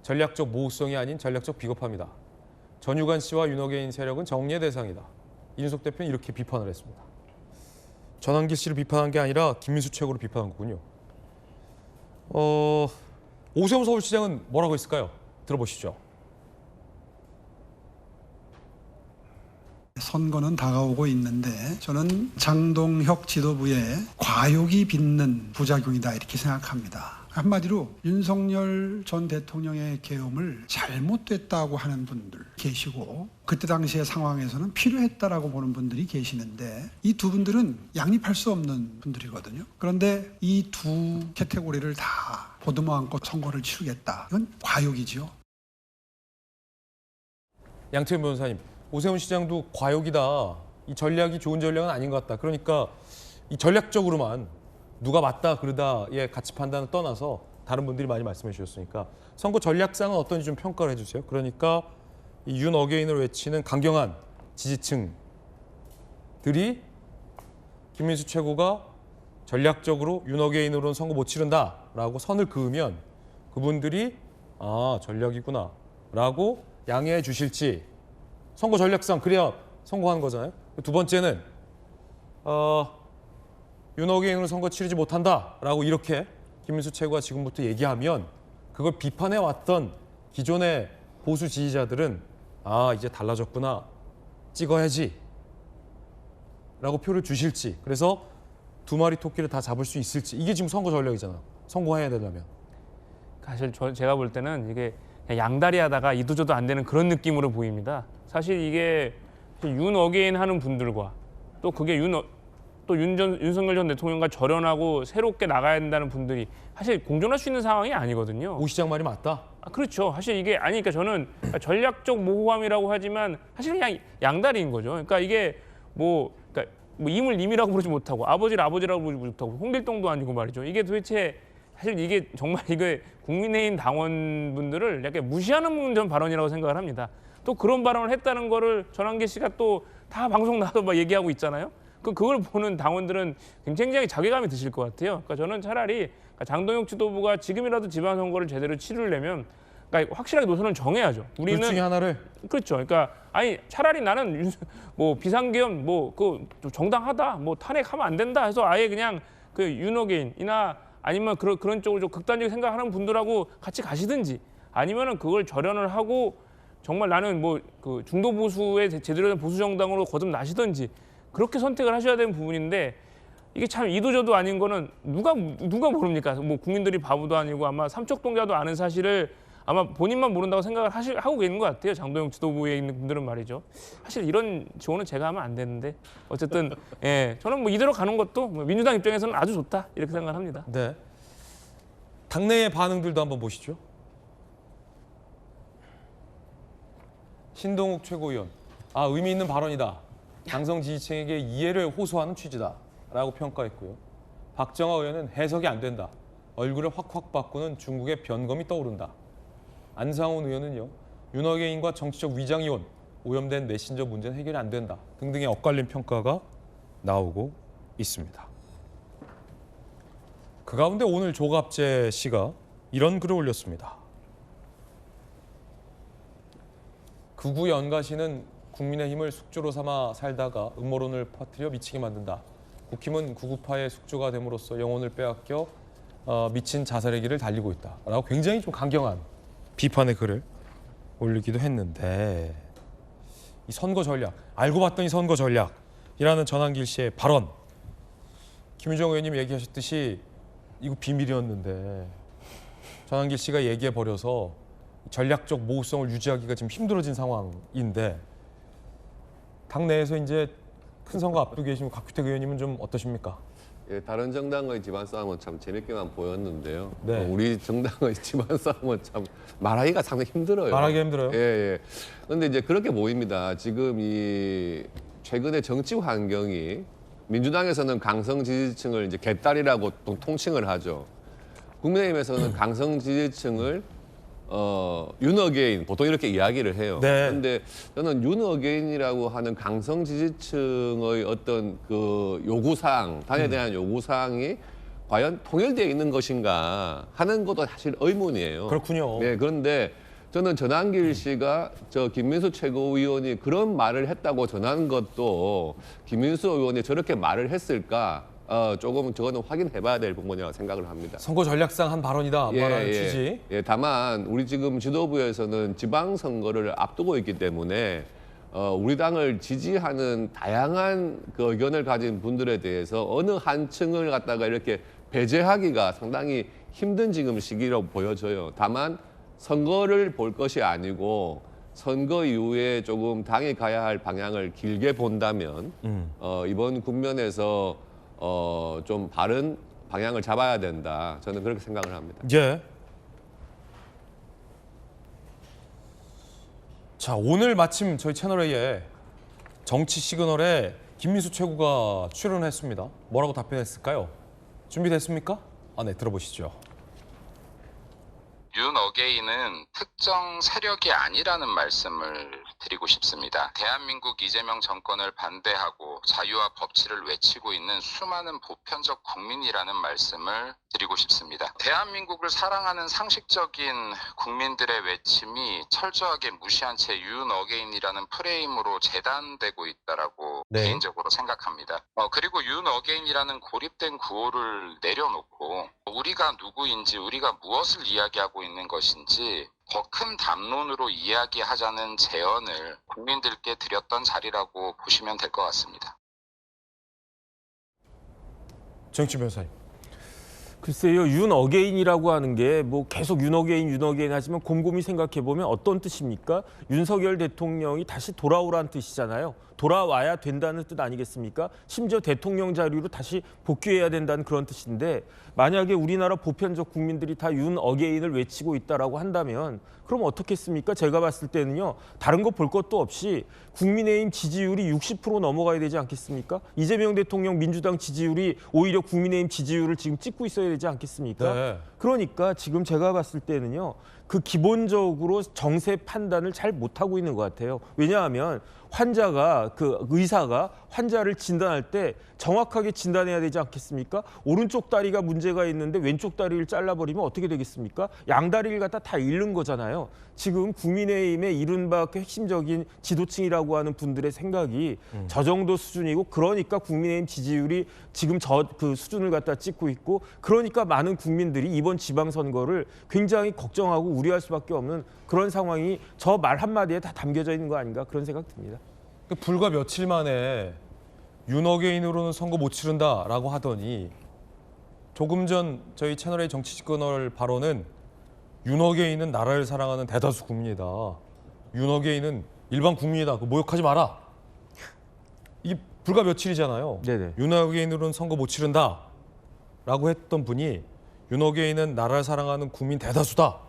전략적 모호성이 아닌 전략적 비겁함이다. 전유관 씨와 윤어게인 세력은 정리의 대상이다. 이준석 대표는 이렇게 비판을 했습니다. 전환길 씨를 비판한 게 아니라 김민수 최고를 비판한 거군요. 오세훈 서울시장은 뭐라고 했을까요? 들어보시죠.
선거는 다가오고 있는데 저는 장동혁 지도부의 과욕이 빚는 부작용이다 이렇게 생각합니다. 한마디로 윤석열 전 대통령의 계엄을 잘못됐다고 하는 분들 계시고 그때 당시의 상황에서는 필요했다라고 보는 분들이 계시는데 이 두 분들은 양립할 수 없는 분들이거든요. 그런데 이 두 카테고리를 다 보듬어 안고 선거를 치르겠다. 이건 과욕이죠.
양태현 변호사님, 오세훈 시장도 과욕이다. 이 전략이 좋은 전략은 아닌 것 같다. 그러니까 이 전략적으로만 누가 맞다 그러다의 가치 판단을 떠나서 다른 분들이 많이 말씀해 주셨으니까 선거 전략상은 어떤지 좀 평가를 해주세요. 그러니까 이 윤어게인을 외치는 강경한 지지층들이 김민수 최고가 전략적으로 윤어게인으로는 선거 못 치른다라고 선을 그으면 그분들이 아 전략이구나라고 양해해 주실지 선거 전략상 그래야 성공하는 거잖아요. 두 번째는 윤어게인으로 선거 치르지 못한다라고 이렇게 김민수 최고가 지금부터 얘기하면 그걸 비판해 왔던 기존의 보수 지지자들은 아 이제 달라졌구나 찍어야지 라고 표를 주실지 그래서 두 마리 토끼를 다 잡을 수 있을지 이게 지금 선거 전략이잖아. 성공해야 되려면.
사실 제가 볼 때는 이게 그냥 양다리 하다가 이도저도 안 되는 그런 느낌으로 보입니다. 사실 이게 윤어게인 하는 분들과 또 그게 또 윤석열 전 대통령과 절연하고 새롭게 나가야 된다는 분들이 사실 공존할 수 있는 상황이 아니거든요.
오 시장 말이 맞다.
그렇죠. 사실 이게 아니니까 저는 전략적 모호함이라고 하지만 사실 그냥 양다리인 거죠. 그러니까 이게 그러니까 임을 임이라고 부르지 못하고 아버지를 아버지라고 부르지 못하고 홍길동도 아니고 말이죠. 이게 도대체 사실 이게 정말 이게 국민의힘 당원분들을 약간 무시하는 전 발언이라고 생각을 합니다. 또 그런 발언을 했다는 거를 전환기 씨가 또 다 방송 나와서 막 얘기하고 있잖아요. 그걸 보는 당원들은 굉장히 자괴감이 드실 것 같아요. 그러니까 저는 차라리 장동혁 지도부가 지금이라도 지방선거를 제대로 치르려면 그러니까 확실하게 노선을 정해야죠. 우리는
둘 중에 하나를.
그렇죠. 그러니까 아니 차라리 나는 비상계엄 그 정당하다 탄핵하면 안 된다 해서 아예 그냥 그 윤어게인이나 아니면 그런 쪽으로 좀 극단적인 생각하는 분들하고 같이 가시든지 아니면은 그걸 절연을 하고 정말 나는 그 중도 보수의 제대로 된 보수 정당으로 거듭나시든지 그렇게 선택을 하셔야 되는 부분인데 이게 참 이도저도 아닌 거는 누가 모릅니까? 국민들이 바보도 아니고 아마 삼척동자도 아는 사실을 아마 본인만 모른다고 생각을 하고 계신 것 같아요. 장동영 지도부에 있는 분들은 말이죠. 사실 이런 지원은 제가 하면 안 되는데 어쨌든 예, 저는 이대로 가는 것도 민주당 입장에서는 아주 좋다 이렇게 생각을 합니다.
네. 당내의 반응들도 한번 보시죠. 신동욱 최고위원. 의미 있는 발언이다. 강성 지지층에게 이해를 호소하는 취지다라고 평가했고요. 박정아 의원은 해석이 안 된다. 얼굴을 확확 바꾸는 중국의 변검이 떠오른다. 안상훈 의원은요. 윤어게인과 정치적 위장 이혼, 오염된 메신저 문제는 해결이 안 된다 등등의 엇갈린 평가가 나오고 있습니다. 그 가운데 오늘 조갑재 씨가 이런 글을 올렸습니다. 극우 연가시는 국민의힘을 숙주로 삼아 살다가 음모론을 퍼뜨려 미치게 만든다. 국힘은 구구파의 숙주가 됨으로써 영혼을 빼앗겨 미친 자살의 길을 달리고 있다. 라고 굉장히 좀 강경한 비판의 글을 올리기도 했는데 이 선거 전략, 알고 봤더니 선거 전략이라는 전한길 씨의 발언. 김유정 의원님 얘기하셨듯이 이거 비밀이었는데 전한길 씨가 얘기해버려서 전략적 모호성을 유지하기가 지금 힘들어진 상황인데 당내에서 이제 큰 선거 앞두고 계신 곽규택 의원님은 좀 어떠십니까?
예, 다른 정당의 집안 싸움은 참 재밌게만 보였는데요.
네.
우리 정당의 집안 싸움은 참 말하기가 상당히 힘들어요.
말하기 힘들어요?
예. 그런데 이제 그렇게 보입니다. 지금 이 최근의 정치 환경이 민주당에서는 강성 지지층을 이제 개딸이라고 통칭을 하죠. 국민의힘에서는 강성 지지층을 윤어게인 보통 이렇게 이야기를 해요.
네.
그런데 저는 윤어게인이라고 하는 강성 지지층의 어떤 그 요구사항, 당에 대한 요구사항이 과연 통일되어 있는 것인가 하는 것도 사실 의문이에요.
그렇군요.
네, 그런데 저는 전한길 씨가 김민수 최고위원이 그런 말을 했다고 전한 것도 김민수 의원이 저렇게 말을 했을까? 조금 저거는 확인해봐야 될 부분이라고 생각을 합니다.
선거 전략상 한 발언이다 말하는 취지.
예, 다만 우리 지금 지도부에서는 지방선거를 앞두고 있기 때문에 우리 당을 지지하는 다양한 그 의견을 가진 분들에 대해서 어느 한 층을 갖다가 이렇게 배제하기가 상당히 힘든 지금 시기라고 보여져요. 다만 선거를 볼 것이 아니고 선거 이후에 조금 당이 가야 할 방향을 길게 본다면 이번 국면에서 좀 바른 방향을 잡아야 된다. 저는 그렇게 생각을 합니다.
예. 자, 오늘 마침 저희 채널A에 정치 시그널에 김민수 최고가 출연했습니다. 뭐라고 답변했을까요? 준비됐습니까? 네, 들어보시죠.
윤어게인은 특정 세력이 아니라는 말씀을 드리고 싶습니다. 대한민국 이재명 정권을 반대하고 자유와 법치를 외치고 있는 수많은 보편적 국민이라는 말씀을 드리고 싶습니다. 대한민국을 사랑하는 상식적인 국민들의 외침이 철저하게 무시한 채 윤어게인이라는 프레임으로 재단되고 있다라고 개인적으로 생각합니다. 그리고 윤어게인이라는 고립된 구호를 내려놓고 우리가 누구인지 우리가 무엇을 이야기하고 있는 것인지 더 큰 담론으로 이야기하자는 제언을 국민들께 드렸던 자리라고 보시면 될 것 같습니다.
정치 변호사님.
글쎄요, 윤 어게인이라고 하는 게 뭐 계속 윤 어게인 하지만 곰곰이 생각해 보면 어떤 뜻입니까? 윤석열 대통령이 다시 돌아오라는 뜻이잖아요. 돌아와야 된다는 뜻 아니겠습니까? 심지어 대통령 자리로 다시 복귀해야 된다는 그런 뜻인데, 만약에 우리나라 보편적 국민들이 다 윤 어게인을 외치고 있다라고 한다면 그럼 어떻겠습니까? 제가 봤을 때는요, 다른 거 볼 것도 없이 국민의힘 지지율이 60% 넘어가야 되지 않겠습니까? 이재명 대통령 민주당 지지율이 오히려 국민의힘 지지율을 지금 찍고 있어야 되지 않겠습니까?
네.
그러니까 지금 제가 봤을 때는요, 그 기본적으로 정세 판단을 잘 못하고 있는 것 같아요. 왜냐하면 환자가, 그 의사가 환자를 진단할 때 정확하게 진단해야 되지 않겠습니까? 오른쪽 다리가 문제가 있는데 왼쪽 다리를 잘라버리면 어떻게 되겠습니까? 양다리를 갖다 다 잃는 거잖아요. 지금 국민의힘의 이른바 그 핵심적인 지도층이라고 하는 분들의 생각이 저 정도 수준이고, 그러니까 국민의힘 지지율이 지금 그 수준을 갖다 찍고 있고, 그러니까 많은 국민들이 이번 지방선거를 굉장히 걱정하고 우려할 수밖에 없는 그런 상황이 저 말 한마디에 다 담겨져 있는 거 아닌가, 그런 생각 듭니다.
불과 며칠 만에 윤 어게인으로는 선거 못 치른다라고 하더니 조금 전 저희 채널A 정치집권을 발언은 윤 어게인은 나라를 사랑하는 대다수 국민이다. 윤 어게인은 일반 국민이다. 그 모욕하지 마라. 이게 불과 며칠이잖아요.
네네.
윤 어게인으로는 선거 못 치른다라고 했던 분이 윤 어게인은 나라를 사랑하는 국민 대다수다.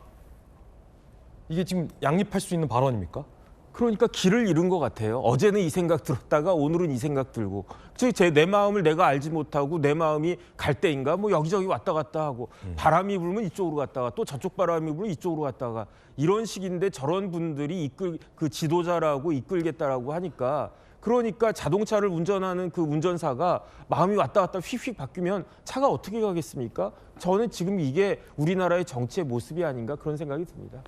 이게 지금 양립할 수 있는 발언입니까?
그러니까 길을 잃은 것 같아요. 어제는 이 생각 들었다가 오늘은 이 생각 들고, 내 마음을 내가 알지 못하고 내 마음이 갈대인가 뭐 여기저기 왔다 갔다 하고, 바람이 불면 이쪽으로 갔다가 또 저쪽 바람이 불면 이쪽으로 갔다가, 이런 식인데 저런 분들이 그 지도자라고 이끌겠다라고 하니까, 그러니까 자동차를 운전하는 그 운전사가 마음이 왔다 갔다 휙휙 바뀌면 차가 어떻게 가겠습니까? 저는 지금 이게 우리나라의 정치의 모습이 아닌가, 그런 생각이 듭니다.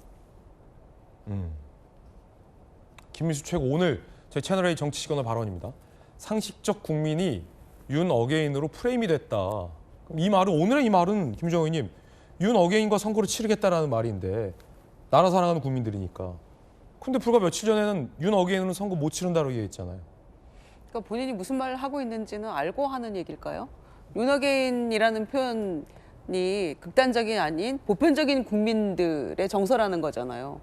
김민수 최고 오늘 저희 채널A 정치시간의 발언입니다. 상식적 국민이 윤 어게인으로 프레임이 됐다. 그럼 이 말은, 오늘의 이 말은 김정은 의원님, 윤 어게인과 선거를 치르겠다라는 말인데, 나라 사랑하는 국민들이니까. 근데 불과 며칠 전에는 윤 어게인으로는 선거 못 치른다고 얘기했잖아요.
그러니까 본인이 무슨 말을 하고 있는지는 알고 하는 얘기일까요? 윤 어게인이라는 표현이 극단적인 아닌 보편적인 국민들의 정서라는 거잖아요.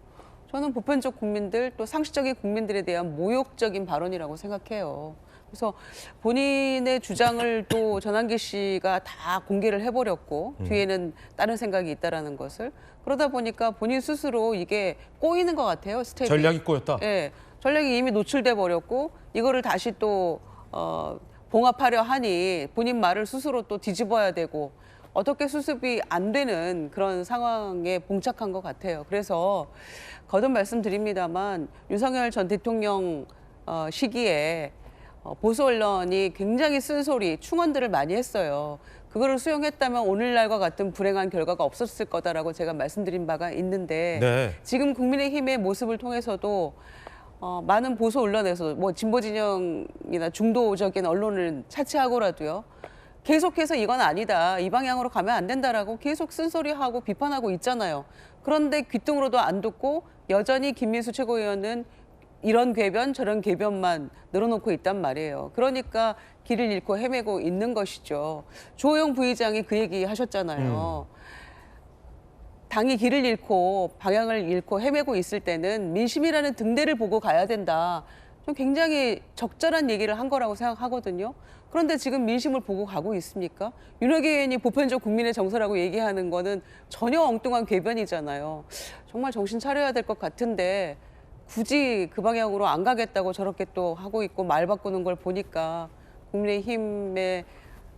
저는 보편적 국민들, 또 상식적인 국민들에 대한 모욕적인 발언이라고 생각해요. 그래서 본인의 주장을 또 전환기 씨가 다 공개를 해버렸고, 뒤에는 다른 생각이 있다라는 것을, 그러다 보니까 본인 스스로 이게 꼬이는 것 같아요. 스텝이.
전략이 꼬였다.
네, 전략이 이미 노출돼 버렸고, 이거를 다시 또 봉합하려 하니 본인 말을 스스로 또 뒤집어야 되고, 어떻게 수습이 안 되는 그런 상황에 봉착한 것 같아요. 그래서 거듭 말씀드립니다만, 윤석열 전 대통령 시기에 보수 언론이 굉장히 쓴소리, 충언들을 많이 했어요. 그거를 수용했다면 오늘날과 같은 불행한 결과가 없었을 거다라고 제가 말씀드린 바가 있는데,
네.
지금 국민의힘의 모습을 통해서도 많은 보수 언론에서 뭐 진보 진영이나 중도적인 언론을 차치하고라도요, 계속해서 이건 아니다, 이 방향으로 가면 안 된다라고 계속 쓴소리하고 비판하고 있잖아요. 그런데 귀뚱으로도 안 듣고 여전히 김민수 최고위원은 이런 궤변 저런 궤변만 늘어놓고 있단 말이에요. 그러니까 길을 잃고 헤매고 있는 것이죠. 주호영 부의장이 그 얘기 하셨잖아요. 당이 길을 잃고 방향을 잃고 헤매고 있을 때는 민심이라는 등대를 보고 가야 된다. 좀 굉장히 적절한 얘기를 한 거라고 생각하거든요. 그런데 지금 민심을 보고 가고 있습니까? 윤석열 의원이 보편적 국민의 정서라고 얘기하는 거는 전혀 엉뚱한 궤변이잖아요. 정말 정신 차려야 될 것 같은데 굳이 그 방향으로 안 가겠다고 저렇게 또 하고 있고 말 바꾸는 걸 보니까 국민의힘의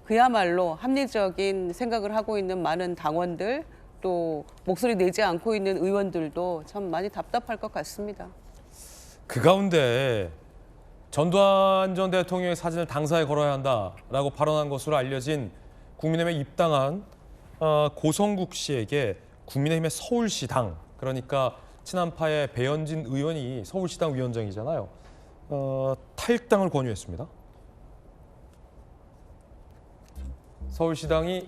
그야말로 합리적인 생각을 하고 있는 많은 당원들, 또 목소리 내지 않고 있는 의원들도 참 많이 답답할 것 같습니다.
그 가운데 전두환 전 대통령의 사진을 당사에 걸어야 한다라고 발언한 것으로 알려진 국민의힘에 입당한 고성국 씨에게 국민의힘의 서울시당, 그러니까 친한파의 배현진 의원이 서울시당 위원장이잖아요. 탈당을 권유했습니다. 서울시당이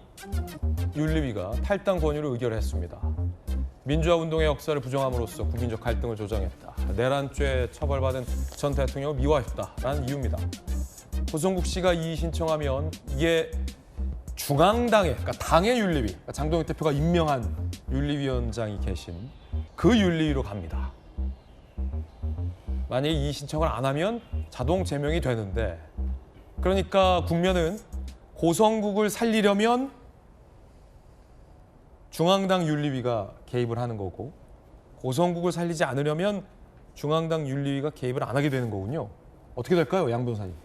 윤리위가 탈당 권유를 의결했습니다. 민주화 운동의 역사를 부정함으로써 국민적 갈등을 조장했다. 내란죄 처벌받은 전 대통령을 미화했다라는 이유입니다. 고성국 씨가 이의 신청하면 이게 중앙당의, 그러니까 당의 윤리위, 그러니까 장동혁 대표가 임명한 윤리위원장이 계신 그 윤리위로 갑니다. 만약에 이 신청을 안 하면 자동 제명이 되는데, 그러니까 국면은 고성국을 살리려면 중앙당 윤리위가 개입을 하는 거고, 고성국을 살리지 않으려면 중앙당 윤리위가 개입을 안 하게 되는 거군요. 어떻게 될까요, 양 변호사님?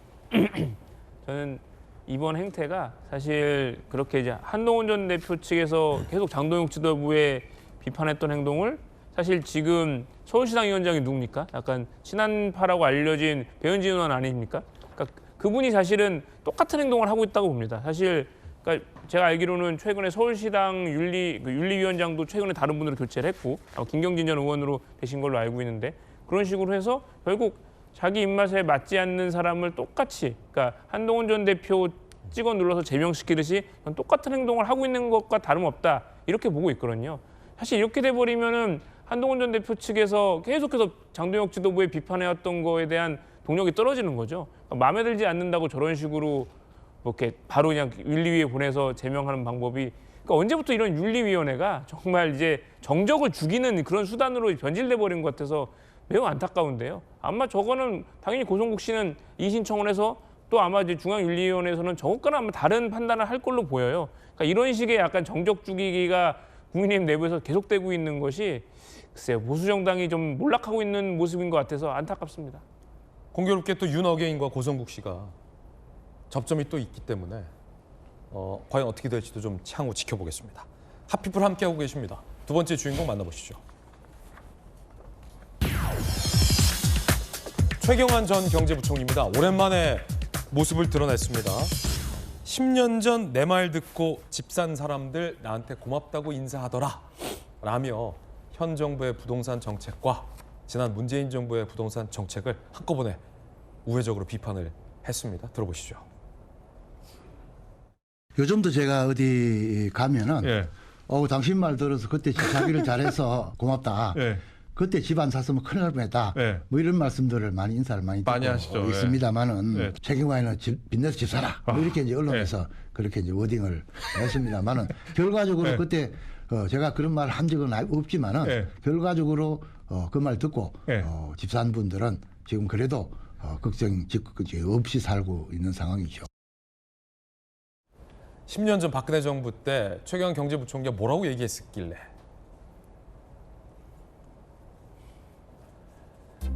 저는 이번 행태가 사실 그렇게 이제 한동훈 전 대표 측에서 계속 장동혁 지도부에 비판했던 행동을 사실 지금 서울시당 위원장이 누굽니까? 약간 친한파라고 알려진 배현진 의원 아닙니까? 그러니까 그분이 사실은 똑같은 행동을 하고 있다고 봅니다. 사실 그러니까 제가 알기로는 최근에 서울시당 윤리위원장도 최근에 다른 분으로 교체를 했고 김경진 전 의원으로 되신 걸로 알고 있는데, 그런 식으로 해서 결국 자기 입맛에 맞지 않는 사람을 똑같이, 그러니까 한동훈 전 대표 찍어 눌러서 제명시키듯이 똑같은 행동을 하고 있는 것과 다름없다, 이렇게 보고 있거든요. 사실 이렇게 돼버리면은 한동훈 전 대표 측에서 계속해서 장동혁 지도부에 비판해왔던 거에 대한 동력이 떨어지는 거죠. 그러니까 마음에 들지 않는다고 저런 식으로 뭐 이렇게 바로 그냥 윤리위에 보내서 제명하는 방법이, 그러니까 언제부터 이런 윤리위원회가 정말 이제 정적을 죽이는 그런 수단으로 변질돼 버린 것 같아서 매우 안타까운데요. 아마 저거는 당연히 고성국 씨는 이 신청을 해서 또 아마 이제 중앙윤리위원회에서는 저것과는 아마 다른 판단을 할 걸로 보여요. 그러니까 이런 식의 약간 정적 죽이기가 국민의힘 내부에서 계속되고 있는 것이 글쎄요, 보수 정당이 좀 몰락하고 있는 모습인 것 같아서 안타깝습니다.
공교롭게 또 윤어게인과 고성국 씨가 접점이 또 있기 때문에 과연 어떻게 될지도 좀 향후 지켜보겠습니다. 핫피플 함께하고 계십니다. 두 번째 주인공 만나보시죠. 최경환 전 경제부총리입니다. 오랜만에 모습을 드러냈습니다. 10년 전 내 말 듣고 집 산 사람들 나한테 고맙다고 인사하더라 라며 현 정부의 부동산 정책과 지난 문재인 정부의 부동산 정책을 한꺼번에 우회적으로 비판을 했습니다. 들어보시죠.
요즘도 제가 어디 가면은
예.
당신 말 들어서 그때 집 사기를 잘해서 고맙다.
예.
그때 집 안 샀으면 큰일 날 뻔했다.
예.
뭐 이런 말씀들을 많이 인사를 많이 듣고
하시죠.
있습니다만은
예.
최경환은 빚내서 집 사라. 뭐 이렇게 이제 언론에서 그렇게 이제 워딩을 했습니다만은 결과적으로 그때 제가 그런 말 한 적은 없지만은 결과적으로 그 말 듣고 집 산 분들은 지금 그래도 걱정 없이 살고 있는 상황이죠.
10년 전 박근혜 정부 때 최경환 경제부총리가 뭐라고 얘기했었길래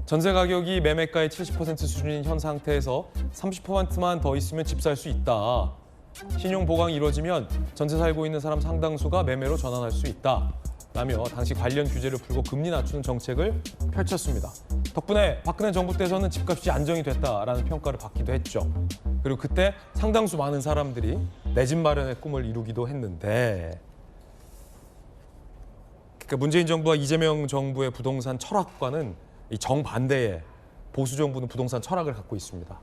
전세 가격이 매매가의 70% 수준인 현 상태에서 30%만 더 있으면 집 살 수 있다. 신용 보강이 이루어지면 전세 살고 있는 사람 상당수가 매매로 전환할 수 있다. 라며 당시 관련 규제를 풀고 금리 낮추는 정책을 펼쳤습니다. 덕분에 박근혜 정부 때에서는 집값이 안정이 됐다라는 평가를 받기도 했죠. 그리고 그때 상당수 많은 사람들이 내 집 마련의 꿈을 이루기도 했는데, 그러니까 문재인 정부와 이재명 정부의 부동산 철학과는 이 정반대의 보수 정부는 부동산 철학을 갖고 있습니다.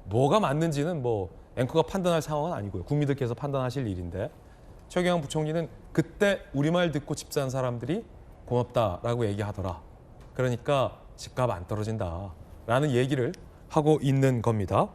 뭐가 맞는지는 뭐 앵커가 판단할 상황은 아니고요. 국민들께서 판단하실 일인데, 최경환 부총리는 그때 우리말 듣고 집 산 사람들이 고맙다라고 얘기하더라. 그러니까 집값 안 떨어진다라는 얘기를 하고 있는 겁니다.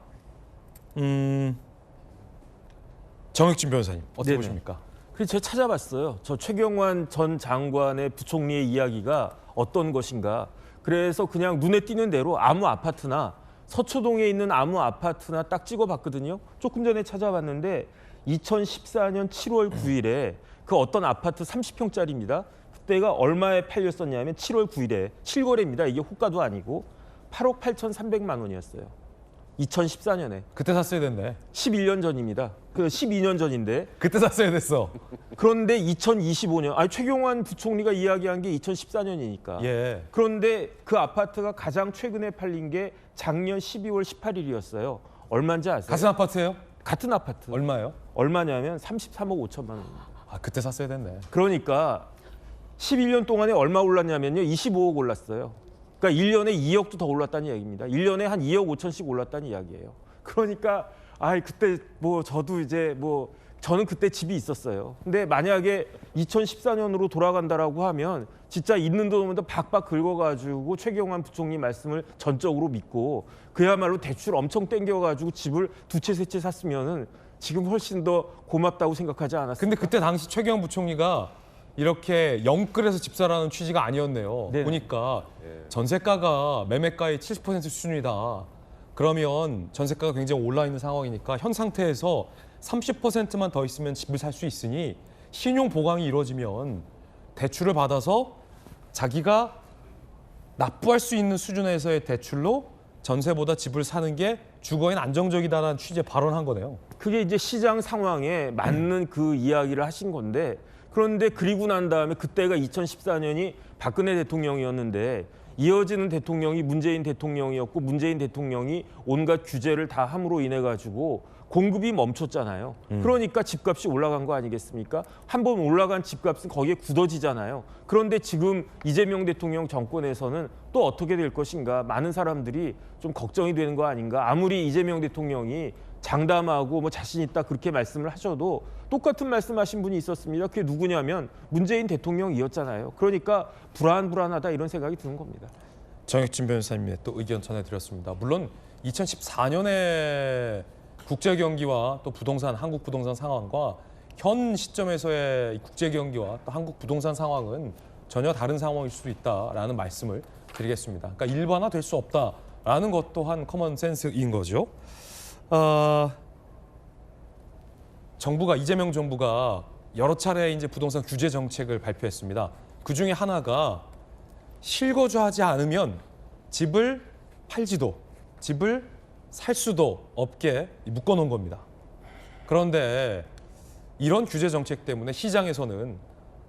정혁진 변호사님 어떻게
네네.
보십니까?
그래서 제가 찾아봤어요. 저 최경환 전 장관의 부총리의 이야기가 어떤 것인가. 그래서 그냥 눈에 띄는 대로 아무 아파트나 서초동에 있는 아무 아파트나 딱 찍어봤거든요. 조금 전에 찾아봤는데 2014년 7월 9일에 그 어떤 아파트 30평짜리입니다. 그때가 얼마에 팔렸었냐면 7월 9일에 실거래입니다. 이게 호가도 아니고 8억 8,300만 원이었어요. 2014년에.
그때 샀어야 됐네.
11년 전입니다. 그 12년 전인데.
그때 샀어야 됐어.
그런데 2025년, 최경환 부총리가 이야기한 게 2014년이니까.
예.
그런데 그 아파트가 가장 최근에 팔린 게 작년 12월 18일이었어요. 얼마인지 아세요?
같은 아파트예요?
같은 아파트.
얼마예요?
얼마냐면 33억 5천만 원입니다.
그때 샀어야 됐네.
그러니까 11년 동안에 얼마 올랐냐면요. 25억 올랐어요. 그러니까 1년에 2억도 더 올랐다는 이야기입니다. 1년에 한 2억 5천씩 올랐다는 이야기예요. 그러니까 그때 뭐 저도 이제 뭐 저는 그때 집이 있었어요. 근데 만약에 2014년으로 돌아간다라고 하면 진짜 있는 돈도 박박 긁어가지고 최경환 부총리 말씀을 전적으로 믿고 그야말로 대출 엄청 땡겨가지고 집을 두 채 세 채 샀으면은 지금 훨씬 더 고맙다고 생각하지 않았습니까?
근데 그때 당시 최경환 부총리가 이렇게 영끌해서 집사라는 취지가 아니었네요.
네네.
보니까 전세가가 매매가의 70% 수준이다. 그러면 전세가가 굉장히 올라 있는 상황이니까 현 상태에서 30%만 더 있으면 집을 살 수 있으니 신용 보강이 이루어지면 대출을 받아서 자기가 납부할 수 있는 수준에서의 대출로 전세보다 집을 사는 게 주거엔 안정적이다라는 취지의 발언한 거네요.
그게 이제 시장 상황에 맞는 그 이야기를 하신 건데, 그런데 그리고 난 다음에 그때가 2014년이 박근혜 대통령이었는데 이어지는 대통령이 문재인 대통령이었고, 문재인 대통령이 온갖 규제를 다 함으로 인해 가지고 공급이 멈췄잖아요. 그러니까 집값이 올라간 거 아니겠습니까? 한번 올라간 집값은 거기에 굳어지잖아요. 그런데 지금 이재명 대통령 정권에서는 또 어떻게 될 것인가, 많은 사람들이 좀 걱정이 되는 거 아닌가. 아무리 이재명 대통령이 장담하고 뭐 자신 있다 그렇게 말씀을 하셔도 똑같은 말씀하신 분이 있었습니다. 그게 누구냐면 문재인 대통령이었잖아요. 그러니까 불안하다 이런 생각이 드는 겁니다.
정혁진 변호사님의 또 의견 전해드렸습니다. 물론 2014년에 국제 경기와 또 부동산, 한국 부동산 상황과 현 시점에서의 국제 경기와 또 한국 부동산 상황은 전혀 다른 상황일 수도 있다라는 말씀을 드리겠습니다. 그러니까 일반화될 수 없다라는 것 또한 커먼 센스인 거죠. 정부가, 이재명 정부가 여러 차례 이제 부동산 규제 정책을 발표했습니다. 그 중에 하나가 실거주하지 않으면 집을 팔지도 집을 살 수도 없게 묶어놓은 겁니다. 그런데 이런 규제 정책 때문에 시장에서는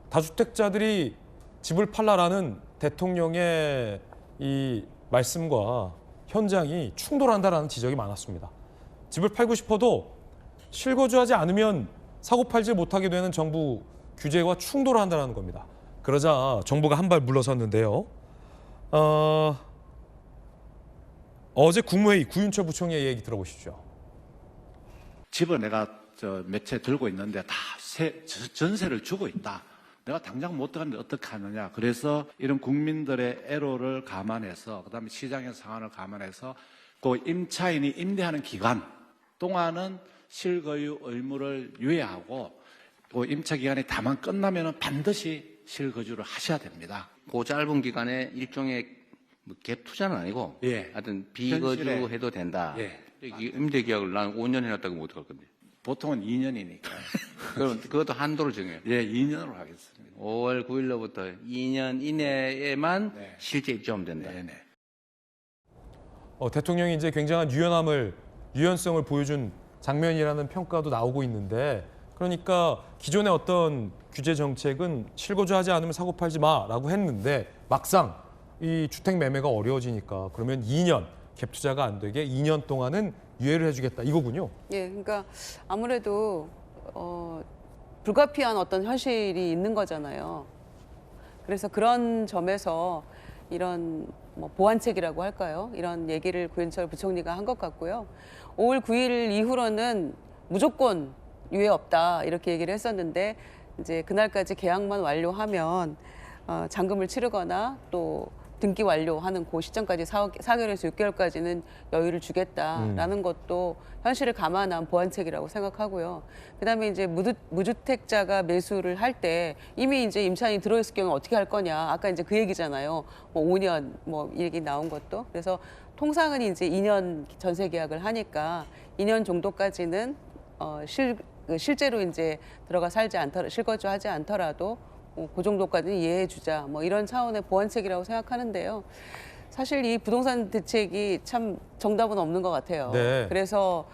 다주택자들이 집을 팔라라는 대통령의 이 말씀과 현장이 충돌한다라는 지적이 많았습니다. 집을 팔고 싶어도 실거주하지 않으면 사고 팔지 못하게 되는 정부 규제와 충돌한다는 겁니다. 그러자 정부가 한 발 물러섰는데요. 어제 국무회의 구윤철 부총리의 얘기 들어보시죠.
집을 내가 몇 채 들고 있는데 다 전세를 주고 있다. 내가 당장 못 들어가는데 어떻게 하느냐. 그래서 이런 국민들의 애로를 감안해서, 그다음에 시장의 상황을 감안해서 그 임차인이 임대하는 기간 동안은 실거주 의무를 유예하고, 그 임차 기간이 다만 끝나면 반드시 실거주를 하셔야 됩니다.
그 짧은 기간에 일종의 갭 투자는 아니고,
예.
하여튼 비거주 해도 된다.
예.
임대 계약을 난 5년 해놨다고 못 할 건데.
보통은 2년이니까.
그럼 그것도 한도를 정해요.
예, 2년으로 하겠습니다.
5월 9일로부터 2년 이내에만
네.
실제 입주하면 된다.
네네.
대통령이 이제 굉장한 유연성을 보여준 장면이라는 평가도 나오고 있는데, 그러니까 기존의 어떤 규제 정책은 실거주하지 않으면 사고 팔지 마라고 했는데 막상 이 주택 매매가 어려워지니까 그러면 2년 갭 투자가 안 되게 2년 동안은 유예를 해주겠다 이거군요.
예, 그러니까 아무래도 불가피한 어떤 현실이 있는 거잖아요. 그래서 그런 점에서 이런 뭐 보완책이라고 할까요? 이런 얘기를 구윤철 부총리가 한 것 같고요. 5월 9일 이후로는 무조건 유예 없다 이렇게 얘기를 했었는데, 이제 그날까지 계약만 완료하면 잔금을 치르거나 또 등기 완료하는 그 시점까지 4개월에서 6개월까지는 여유를 주겠다라는 것도 현실을 감안한 보완책이라고 생각하고요. 그다음에 이제 무주택자가 매수를 할 때 이미 이제 임차인이 들어있을 경우 어떻게 할 거냐. 아까 이제 그 얘기잖아요. 뭐 5년 뭐 얘기 나온 것도. 그래서 통상은 이제 2년 전세 계약을 하니까 2년 정도까지는 실제로 이제 들어가 살지 않더라도, 실거주하지 않더라도 그 정도까지는 이해해 주자, 뭐 이런 차원의 보완책이라고 생각하는데요. 사실 이 부동산 대책이 참 정답은 없는 것 같아요.
네.
그래서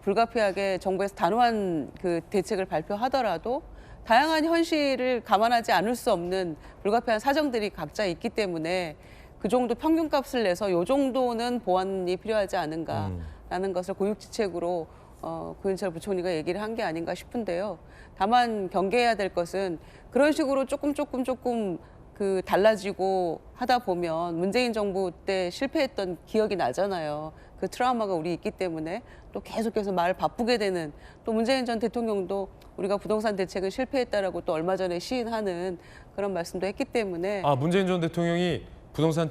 불가피하게 정부에서 단호한 그 대책을 발표하더라도 다양한 현실을 감안하지 않을 수 없는 불가피한 사정들이 각자 있기 때문에 그 정도 평균값을 내서 요 정도는 보완이 필요하지 않은가라는 것을 고육지책으로 구윤철 부총리가 얘기를 한 게 아닌가 싶은데요. 다만 경계해야 될 것은 그런 식으로 조금 그 달라지고 하다 보면 문재인 정부 때 실패했던 기억이 나잖아요. 그 트라우마가 우리 있기 때문에 또 계속해서 말을 바쁘게 되는, 또 문재인 전 대통령도 우리가 부동산 대책은 실패했다라고 또 얼마 전에 시인하는 그런 말씀도 했기 때문에.
문재인 전 대통령이 부동산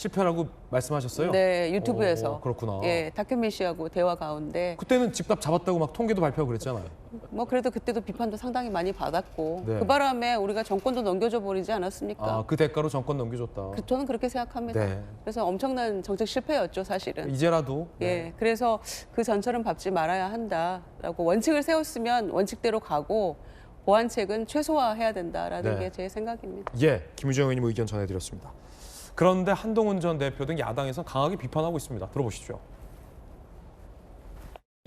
실패라고 말씀하셨어요?
네, 유튜브에서.
그렇구나.
예, 탁현민 씨하고 대화 가운데.
그때는 집값 잡았다고 막 통계도 발표하고 그랬잖아요.
뭐 그래도 그때도 비판도 상당히 많이 받았고
네.
그 바람에 우리가 정권도 넘겨줘 버리지 않았습니까?
아, 그 대가로 정권 넘겨줬다.
저는 그렇게 생각합니다.
네.
그래서 엄청난 정책 실패였죠, 사실은.
이제라도. 네.
예, 그래서 그 전철은 밟지 말아야 한다라고 원칙을 세웠으면 원칙대로 가고 보완책은 최소화해야 된다라는
네.
게 제 생각입니다.
예, 김유정 의원님 의견 전해드렸습니다. 그런데 한동훈 전 대표 등 야당에서 강하게 비판하고 있습니다. 들어보시죠.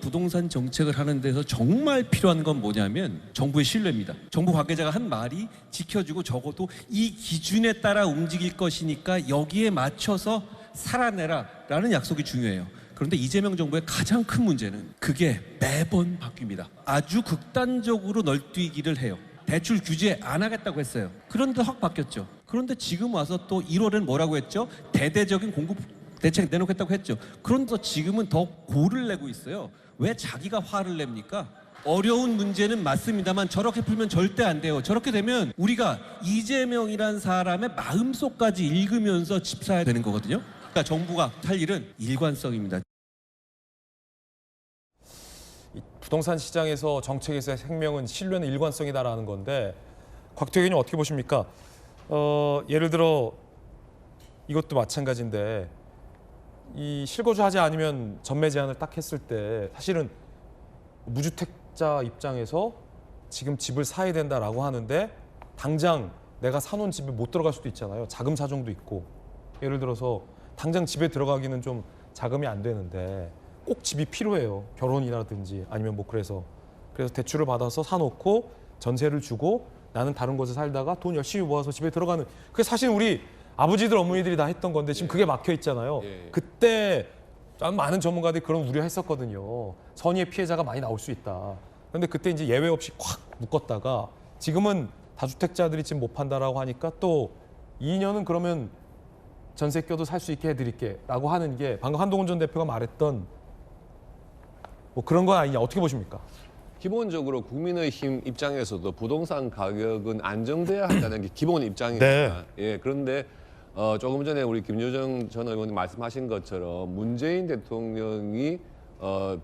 부동산 정책을 하는 데서 정말 필요한 건 뭐냐면 정부의 신뢰입니다. 정부 관계자가 한 말이 지켜지고 적어도 이 기준에 따라 움직일 것이니까 여기에 맞춰서 살아내라라는 약속이 중요해요. 그런데 이재명 정부의 가장 큰 문제는 그게 매번 바뀝니다. 아주 극단적으로 널뛰기를 해요. 대출 규제 안 하겠다고 했어요. 그런데 확 바뀌었죠. 그런데 지금 와서 또 1월엔 뭐라고 했죠? 대대적인 공급 대책 내놓겠다고 했죠. 그런데 지금은 더 고를 내고 있어요. 왜 자기가 화를 냅니까? 어려운 문제는 맞습니다만 저렇게 풀면 절대 안 돼요. 저렇게 되면 우리가 이재명이란 사람의 마음속까지 읽으면서 집 사야 되는 거거든요. 그러니까 정부가 할 일은 일관성입니다.
부동산 시장에서 정책에서의 생명은 신뢰는 일관성이다라는 건데 곽태우 의원님 어떻게 보십니까? 예를 들어 이것도 마찬가지인데 이 실거주하지 않으면 전매 제한을 딱 했을 때 사실은 무주택자 입장에서 지금 집을 사야 된다라고 하는데 당장 내가 사놓은 집에 못 들어갈 수도 있잖아요. 자금 사정도 있고 예를 들어서 당장 집에 들어가기는 좀 자금이 안 되는데 꼭 집이 필요해요. 결혼이라든지 아니면 뭐 그래서 대출을 받아서 사놓고 전세를 주고 나는 다른 곳에 살다가 돈 열심히 모아서 집에 들어가는 그게 사실 우리 아버지들 어머니들이 다 했던 건데 지금 그게 막혀 있잖아요. 그때 많은 전문가들이 그런 우려했었거든요. 선의의 피해자가 많이 나올 수 있다. 그런데 그때 이제 예외 없이 콱 묶었다가 지금은 다주택자들이 지금 못 판다라고 하니까 또 2년은 그러면 전세 껴도 살 수 있게 해드릴게라고 하는 게 방금 한동훈 전 대표가 말했던 뭐 그런 건 아니냐 어떻게 보십니까?
기본적으로 국민의힘 입장에서도 부동산 가격은 안정돼야 한다는 게 기본 입장입니다. 예, 그런데 조금 전에 우리 김유정 전 의원님 말씀하신 것처럼 문재인 대통령이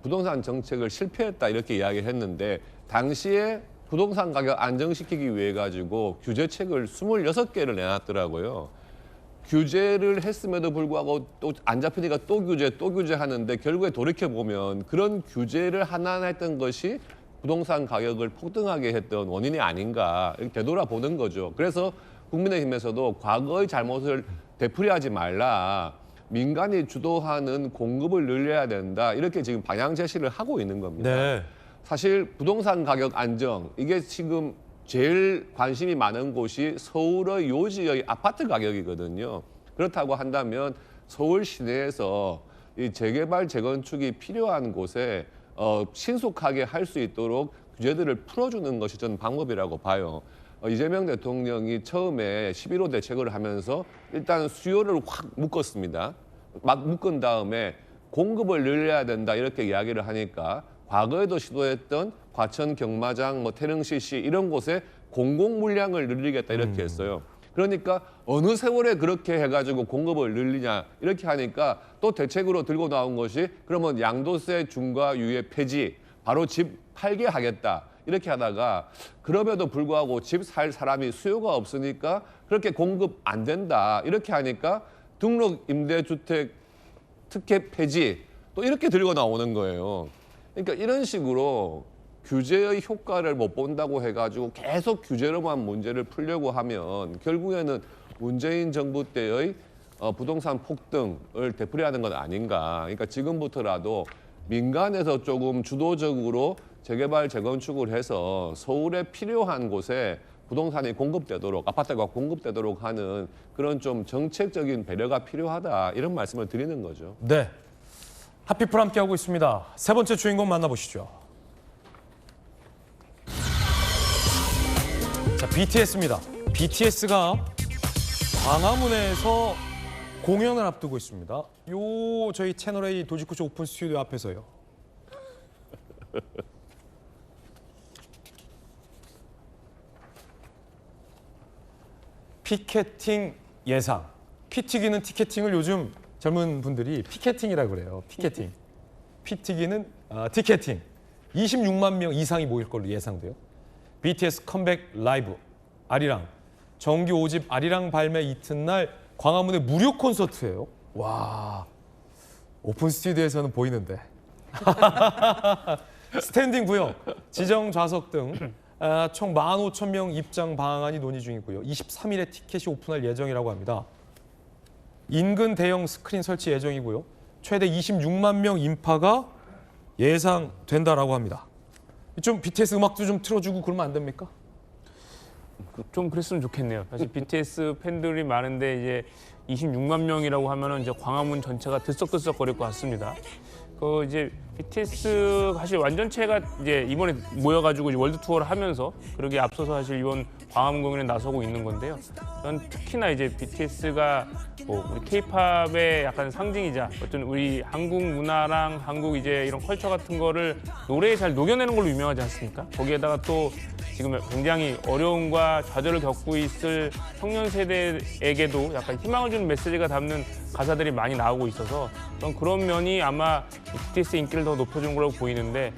부동산 정책을 실패했다 이렇게 이야기를 했는데 당시에 부동산 가격 안정시키기 위해 가지고 규제책을 26개를 내놨더라고요. 규제를 했음에도 불구하고 또 안 잡히니까 또 규제하는데 결국에 돌이켜보면 그런 규제를 하나 했던 것이 부동산 가격을 폭등하게 했던 원인이 아닌가 이렇게 되돌아보는 거죠. 그래서 국민의힘에서도 과거의 잘못을 되풀이하지 말라. 민간이 주도하는 공급을 늘려야 된다. 이렇게 지금 방향 제시를 하고 있는 겁니다.
네.
사실 부동산 가격 안정 이게 지금 제일 관심이 많은 곳이 서울의 요지의 아파트 가격이거든요. 그렇다고 한다면 서울 시내에서 이 재개발 재건축이 필요한 곳에 신속하게 할 수 있도록 규제들을 풀어주는 것이 저는 방법이라고 봐요. 이재명 대통령이 처음에 11호 대책을 하면서 일단 수요를 확 묶었습니다. 막 묶은 다음에 공급을 늘려야 된다 이렇게 이야기를 하니까 과거에도 시도했던 과천 경마장, 태릉 CC 이런 곳에 공공 물량을 늘리겠다 이렇게 했어요. 그러니까 어느 세월에 그렇게 해가지고 공급을 늘리냐 이렇게 하니까 또 대책으로 들고 나온 것이 그러면 양도세 중과 유예 폐지, 바로 집 팔게 하겠다 이렇게 하다가 그럼에도 불구하고 집 살 사람이 수요가 없으니까 그렇게 공급 안 된다 이렇게 하니까 등록 임대주택 특혜 폐지 또 이렇게 들고 나오는 거예요. 그러니까 이런 식으로 규제의 효과를 못 본다고 해가지고 계속 규제로만 문제를 풀려고 하면 결국에는 문재인 정부 때의 부동산 폭등을 되풀이하는 건 아닌가. 그러니까 지금부터라도 민간에서 조금 주도적으로 재개발 재건축을 해서 서울에 필요한 곳에 부동산이 공급되도록 아파트가 공급되도록 하는 그런 좀 정책적인 배려가 필요하다 이런 말씀을 드리는 거죠.
네. 핫피플 함께하고 있습니다. 세 번째 주인공 만나보시죠. 자, BTS입니다. BTS가 광화문에서 공연을 앞두고 있습니다. 요 저희 채널A 도지코쇼 오픈 스튜디오 앞에서요. 피켓팅 예상. 피 튀기는 티켓팅을 요즘 젊은 분들이 피켓팅이라고 그래요. 피켓팅. 피 튀기는 티켓팅. 26만 명 이상이 모일 걸로 예상돼요. BTS 컴백 라이브 아리랑. 정규 5집 아리랑 발매 이튿날 광화문의 무료 콘서트예요. 와, 오픈 스튜디오에서는 보이는데. 스탠딩 구역, 지정 좌석 등 총 15,000명 입장 방안이 논의 중이고요. 23일에 티켓이 오픈할 예정이라고 합니다. 인근 대형 스크린 설치 예정이고요. 최대 26만 명 인파가 예상된다라고 합니다. 좀 BTS 음악도 좀 틀어주고 그러면 안 됩니까?
좀 그랬으면 좋겠네요. 사실 BTS 팬들이 많은데 이제 26만 명이라고 하면은 이제 광화문 전체가 들썩들썩거릴 것 같습니다. 그 이제 BTS 사실 완전체가 이제 이번에 모여가지고 이제 월드 투어를 하면서 그러기에 앞서서 사실 이번 광화문 공연에 나서고 있는 건데요. 전 특히나 이제 BTS가 뭐 우리 K-팝의 약간 상징이자 어떤 우리 한국 문화랑 한국 이제 이런 컬처 같은 거를 노래에 잘 녹여내는 걸로 유명하지 않습니까? 거기에다가 또 지금 굉장히 어려움과 좌절을 겪고 있을 청년 세대에게도 약간 희망을 주는 메시지가 담는 가사들이 많이 나오고 있어서 전 그런 면이 아마 BTS 인기를 더 높여준 거라고 보이는데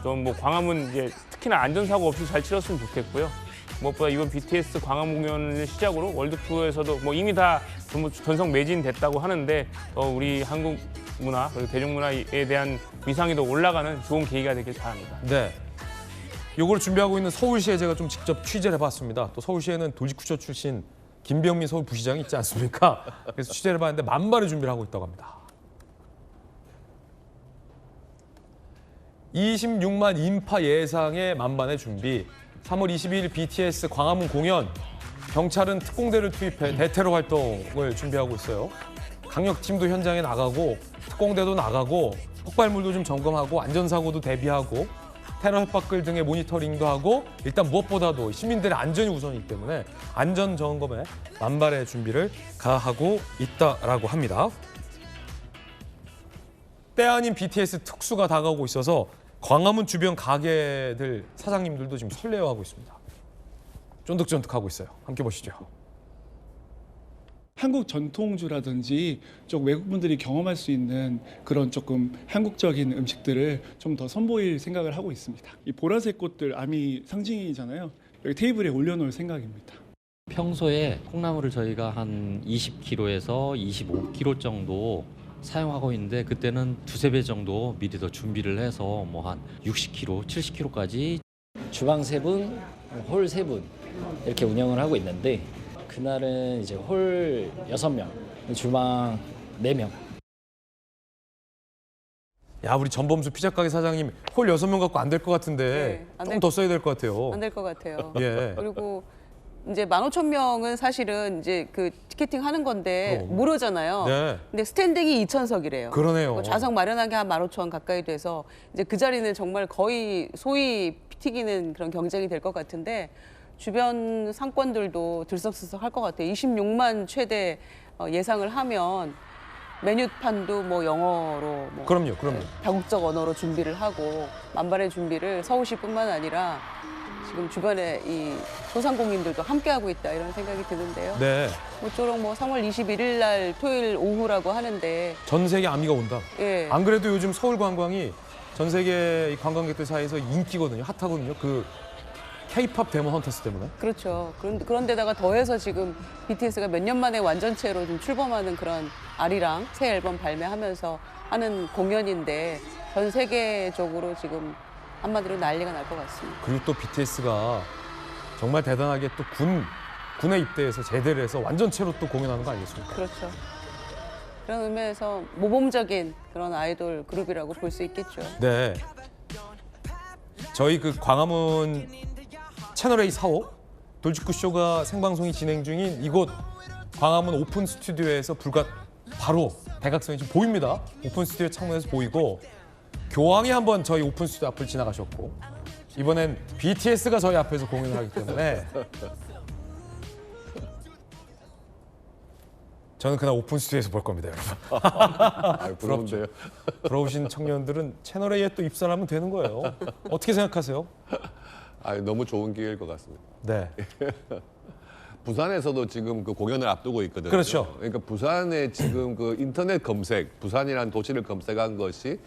좀 뭐 광화문 이제 특히나 안전사고 없이 잘 치렀으면 좋겠고요. 무엇보다 이번 BTS 광화문 공연을 시작으로 월드 투어에서도 뭐 이미 다 전성 매진됐다고 하는데 더 우리 한국 문화 그리고 대중문화에 대한 위상이 더 올라가는 좋은 계기가 되길 바랍니다.
네. 요걸 준비하고 있는 서울시에 제가 좀 직접 취재를 해봤습니다. 또 서울시에는 돌직구쇼 출신 김병민 서울부시장이 있지 않습니까? 그래서 취재를 해봤는데 만반의 준비를 하고 있다고 합니다. 26만 인파 예상의 만반의 준비. 3월 22일 BTS 광화문 공연. 경찰은 특공대를 투입해 대테러 활동을 준비하고 있어요. 강력팀도 현장에 나가고 특공대도 나가고 폭발물도 좀 점검하고 안전사고도 대비하고 테러 협박글 등의 모니터링도 하고 일단 무엇보다도 시민들의 안전이 우선이기 때문에 안전 점검에 만발의 준비를 가하고 있다라고 합니다. 때 아닌 BTS 특수가 다가오고 있어서 광화문 주변 가게들 사장님들도 지금 설레어하고 있습니다. 쫀득쫀득하고 있어요. 함께 보시죠.
한국 전통주라든지 좀 외국분들이 경험할 수 있는 그런 조금 한국적인 음식들을 좀 더 선보일 생각을 하고 있습니다. 이 보라색 꽃들 아미 상징이잖아요. 여기 테이블에 올려놓을 생각입니다.
평소에 콩나물을 저희가 한 20kg에서 25kg 정도 사용하고 있는데 그때는 두세 배 정도 미리 더 준비를 해서 뭐 한 60kg, 70kg까지
주방 3분, 홀 3분 이렇게 운영을 하고 있는데 그날은 이제 홀 6명, 주방 4명.
야, 우리 전범수 피자 가게 사장님 홀 6명 갖고 안 될 것 같은데
네,
좀 더 써야 될 것 같아요.
안 될 것 같아요.
예.
그리고 이제 15,000명은 사실은 이제 그 티켓팅 하는 건데 무료잖아요.
네.
근데 스탠딩이 2,000석이래요.
그러네요.
좌석 마련한 게 한 15,000 가까이 돼서 이제 그 자리는 정말 거의 소위 피 튀기는 그런 경쟁이 될 것 같은데 주변 상권들도 들썩들썩 할 것 같아요. 26만 최대 예상을 하면 메뉴판도 뭐 영어로 뭐
그럼요.
다국적 언어로 준비를 하고 만반의 준비를 서울시뿐만 아니라 지금 주변에 이 소상공인들도 함께 하고 있다 이런 생각이 드는데요.
네.
모쪼록 뭐 3월 21일 날 토요일 오후라고 하는데
전 세계 아미가 온다.
예.
안 그래도 요즘 서울 관광이 전 세계 관광객들 사이에서 인기거든요. 핫하거든요. 그 K-팝 데몬 헌터스 때문에.
그렇죠. 그런데다가 더해서 지금 BTS가 몇 년 만에 완전체로 좀 출범하는 그런 아리랑 새 앨범 발매하면서 하는 공연인데 전 세계적으로 지금 한마디로 난리가 날 것 같습니다.
그리고 또 BTS가 정말 대단하게 또 군에 입대해서 제대를 해서 완전체로 또 공연하는 거 아니겠습니까?
그렇죠. 그런 의미에서 모범적인 그런 아이돌 그룹이라고 볼 수 있겠죠.
네. 저희 그 광화문 채널A 4호 돌직구쇼가 생방송이 진행 중인 이곳 광화문 오픈 스튜디오에서 불과 바로 대각선이 지금 보입니다. 오픈 스튜디오 창문에서 보이고 교황이 한번 저희 오픈 스튜디오 앞을 지나가셨고 이번엔 BTS가 저희 앞에서 공연을 하기 때문에 저는 그날 오픈 스튜디오에서 볼 겁니다, 여러분.
부럽죠.
부러우신 청년들은 채널A에 또 입사를 하면 되는 거예요. 어떻게 생각하세요?
너무 좋은 기회일 것 같습니다.
네.
부산에서도 지금 그 공연을 앞두고 있거든요.
그렇죠.
그러니까 부산에 지금 그 인터넷 검색, 부산이라는 도시를 검색한 것이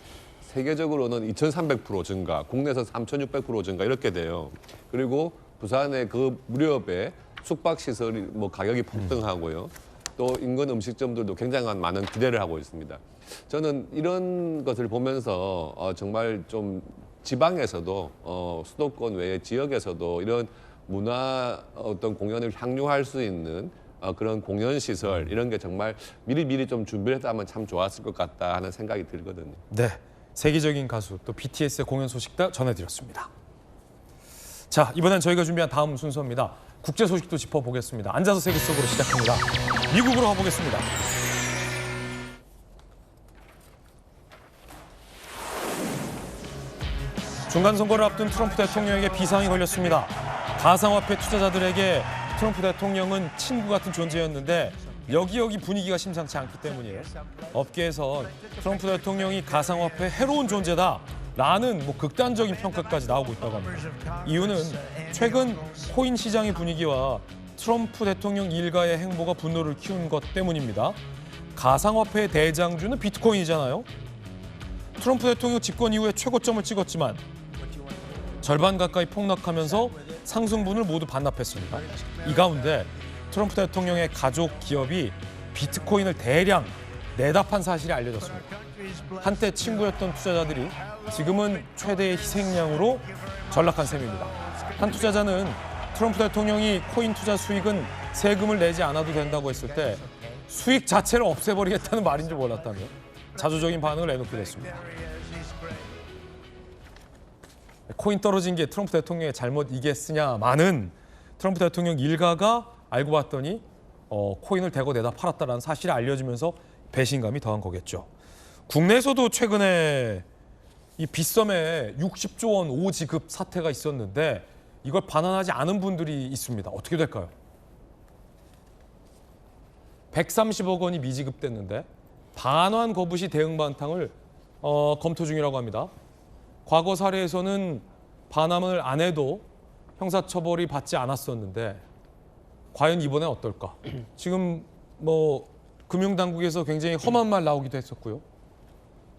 세계적으로는 2,300% 증가, 국내에서 3,600% 증가 이렇게 돼요. 그리고 부산의 그 무렵에 숙박 시설이 뭐 가격이 폭등하고요. 또 인근 음식점들도 굉장한 많은 기대를 하고 있습니다. 저는 이런 것을 보면서 정말 좀 지방에서도 수도권 외의 지역에서도 이런 문화 어떤 공연을 향유할 수 있는 그런 공연 시설 이런 게 정말 미리 좀 준비를 했다면 참 좋았을 것 같다 하는 생각이 들거든요.
네, 세계적인 가수 또 BTS의 공연 소식도 전해드렸습니다. 자, 이번엔 저희가 준비한 다음 순서입니다. 국제 소식도 짚어보겠습니다. 앉아서 세계 속으로 시작합니다. 미국으로 가보겠습니다. 중간 선거를 앞둔 트럼프 대통령에게 비상이 걸렸습니다. 가상화폐 투자자들에게 트럼프 대통령은 친구 같은 존재였는데 여기저기 분위기가 심상치 않기 때문이에요. 업계에서 트럼프 대통령이 가상화폐 해로운 존재다라는 극단적인 평가까지 나오고 있다고 합니다. 이유는 최근 코인 시장의 분위기와 트럼프 대통령 일가의 행보가 분노를 키운 것 때문입니다. 가상화폐의 대장주는 비트코인이잖아요. 트럼프 대통령 집권 이후에 최고점을 찍었지만 절반 가까이 폭락하면서 상승분을 모두 반납했습니다. 이 가운데 트럼프 대통령의 가족 기업이 비트코인을 대량 내답한 사실이 알려졌습니다. 한때 친구였던 투자자들이 지금은 최대의 희생양으로 전락한 셈입니다. 한 투자자는 트럼프 대통령이 코인 투자 수익은 세금을 내지 않아도 된다고 했을 때 수익 자체를 없애버리겠다는 말인 줄 몰랐다며 자조적인 반응을 내놓게 됐습니다. 코인 떨어진 게 트럼프 대통령의 잘못이겠으냐마는 트럼프 대통령 일가가 알고 봤더니 코인을 대거 내다 팔았다는 사실이 알려지면서 배신감이 더한 거겠죠. 국내에서도 최근에 이 빗썸에 60조 원 오지급 사태가 있었는데 이걸 반환하지 않은 분들이 있습니다. 어떻게 될까요? 130억 원이 미지급됐는데 반환 거부 시 대응 반탕을 검토 중이라고 합니다. 과거 사례에서는 반환을 안 해도 형사처벌이 받지 않았었는데 과연 이번엔 어떨까? 지금 금융당국에서 굉장히 험한 말 나오기도 했었고요.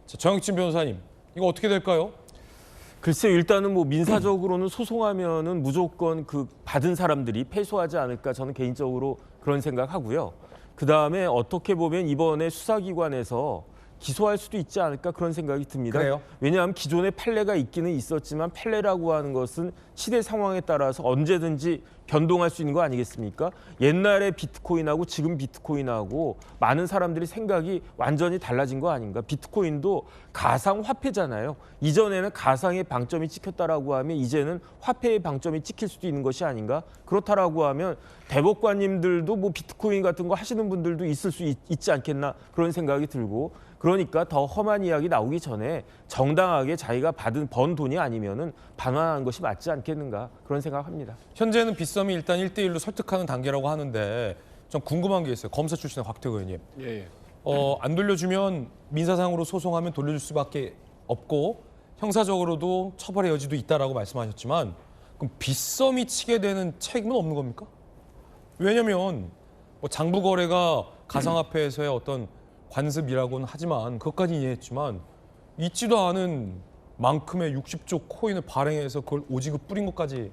자, 정혁진 변호사님, 이거 어떻게 될까요?
글쎄 일단은 민사적으로는 소송하면은 무조건 그 받은 사람들이 패소하지 않을까 저는 개인적으로 그런 생각하고요. 그 다음에 어떻게 보면 이번에 수사기관에서 기소할 수도 있지 않을까 그런 생각이 듭니다.
그래요?
왜냐하면 기존에 판례가 있기는 있었지만 판례라고 하는 것은 시대 상황에 따라서 언제든지 변동할 수 있는 거 아니겠습니까? 옛날에 비트코인하고 지금 비트코인하고 많은 사람들이 생각이 완전히 달라진 거 아닌가? 비트코인도 가상화폐잖아요. 이전에는 가상의 방점이 찍혔다라고 하면 이제는 화폐의 방점이 찍힐 수도 있는 것이 아닌가? 그렇다라고 하면 대법관님들도 비트코인 같은 거 하시는 분들도 있을 수 있지 않겠나 그런 생각이 들고 그러니까 더 험한 이야기 나오기 전에 정당하게 자기가 번 돈이 아니면은 반환하는 것이 맞지 않겠는가 그런 생각합니다.
현재는 빗썸이 일단 1대1로 설득하는 단계라고 하는데 좀 궁금한 게 있어요. 검사 출신의 곽태우 의원님.
예.
안 돌려주면 민사상으로 소송하면 돌려줄 수밖에 없고 형사적으로도 처벌의 여지도 있다라고 말씀하셨지만 그럼 빗썸이 치게 되는 책임은 없는 겁니까? 왜냐하면 장부 거래가 가상화폐에서의 어떤 관습이라고는 하지만 그것까지 이해했지만 있지도 않은 만큼의 60조 코인을 발행해서 그걸 오지급 뿌린 것까지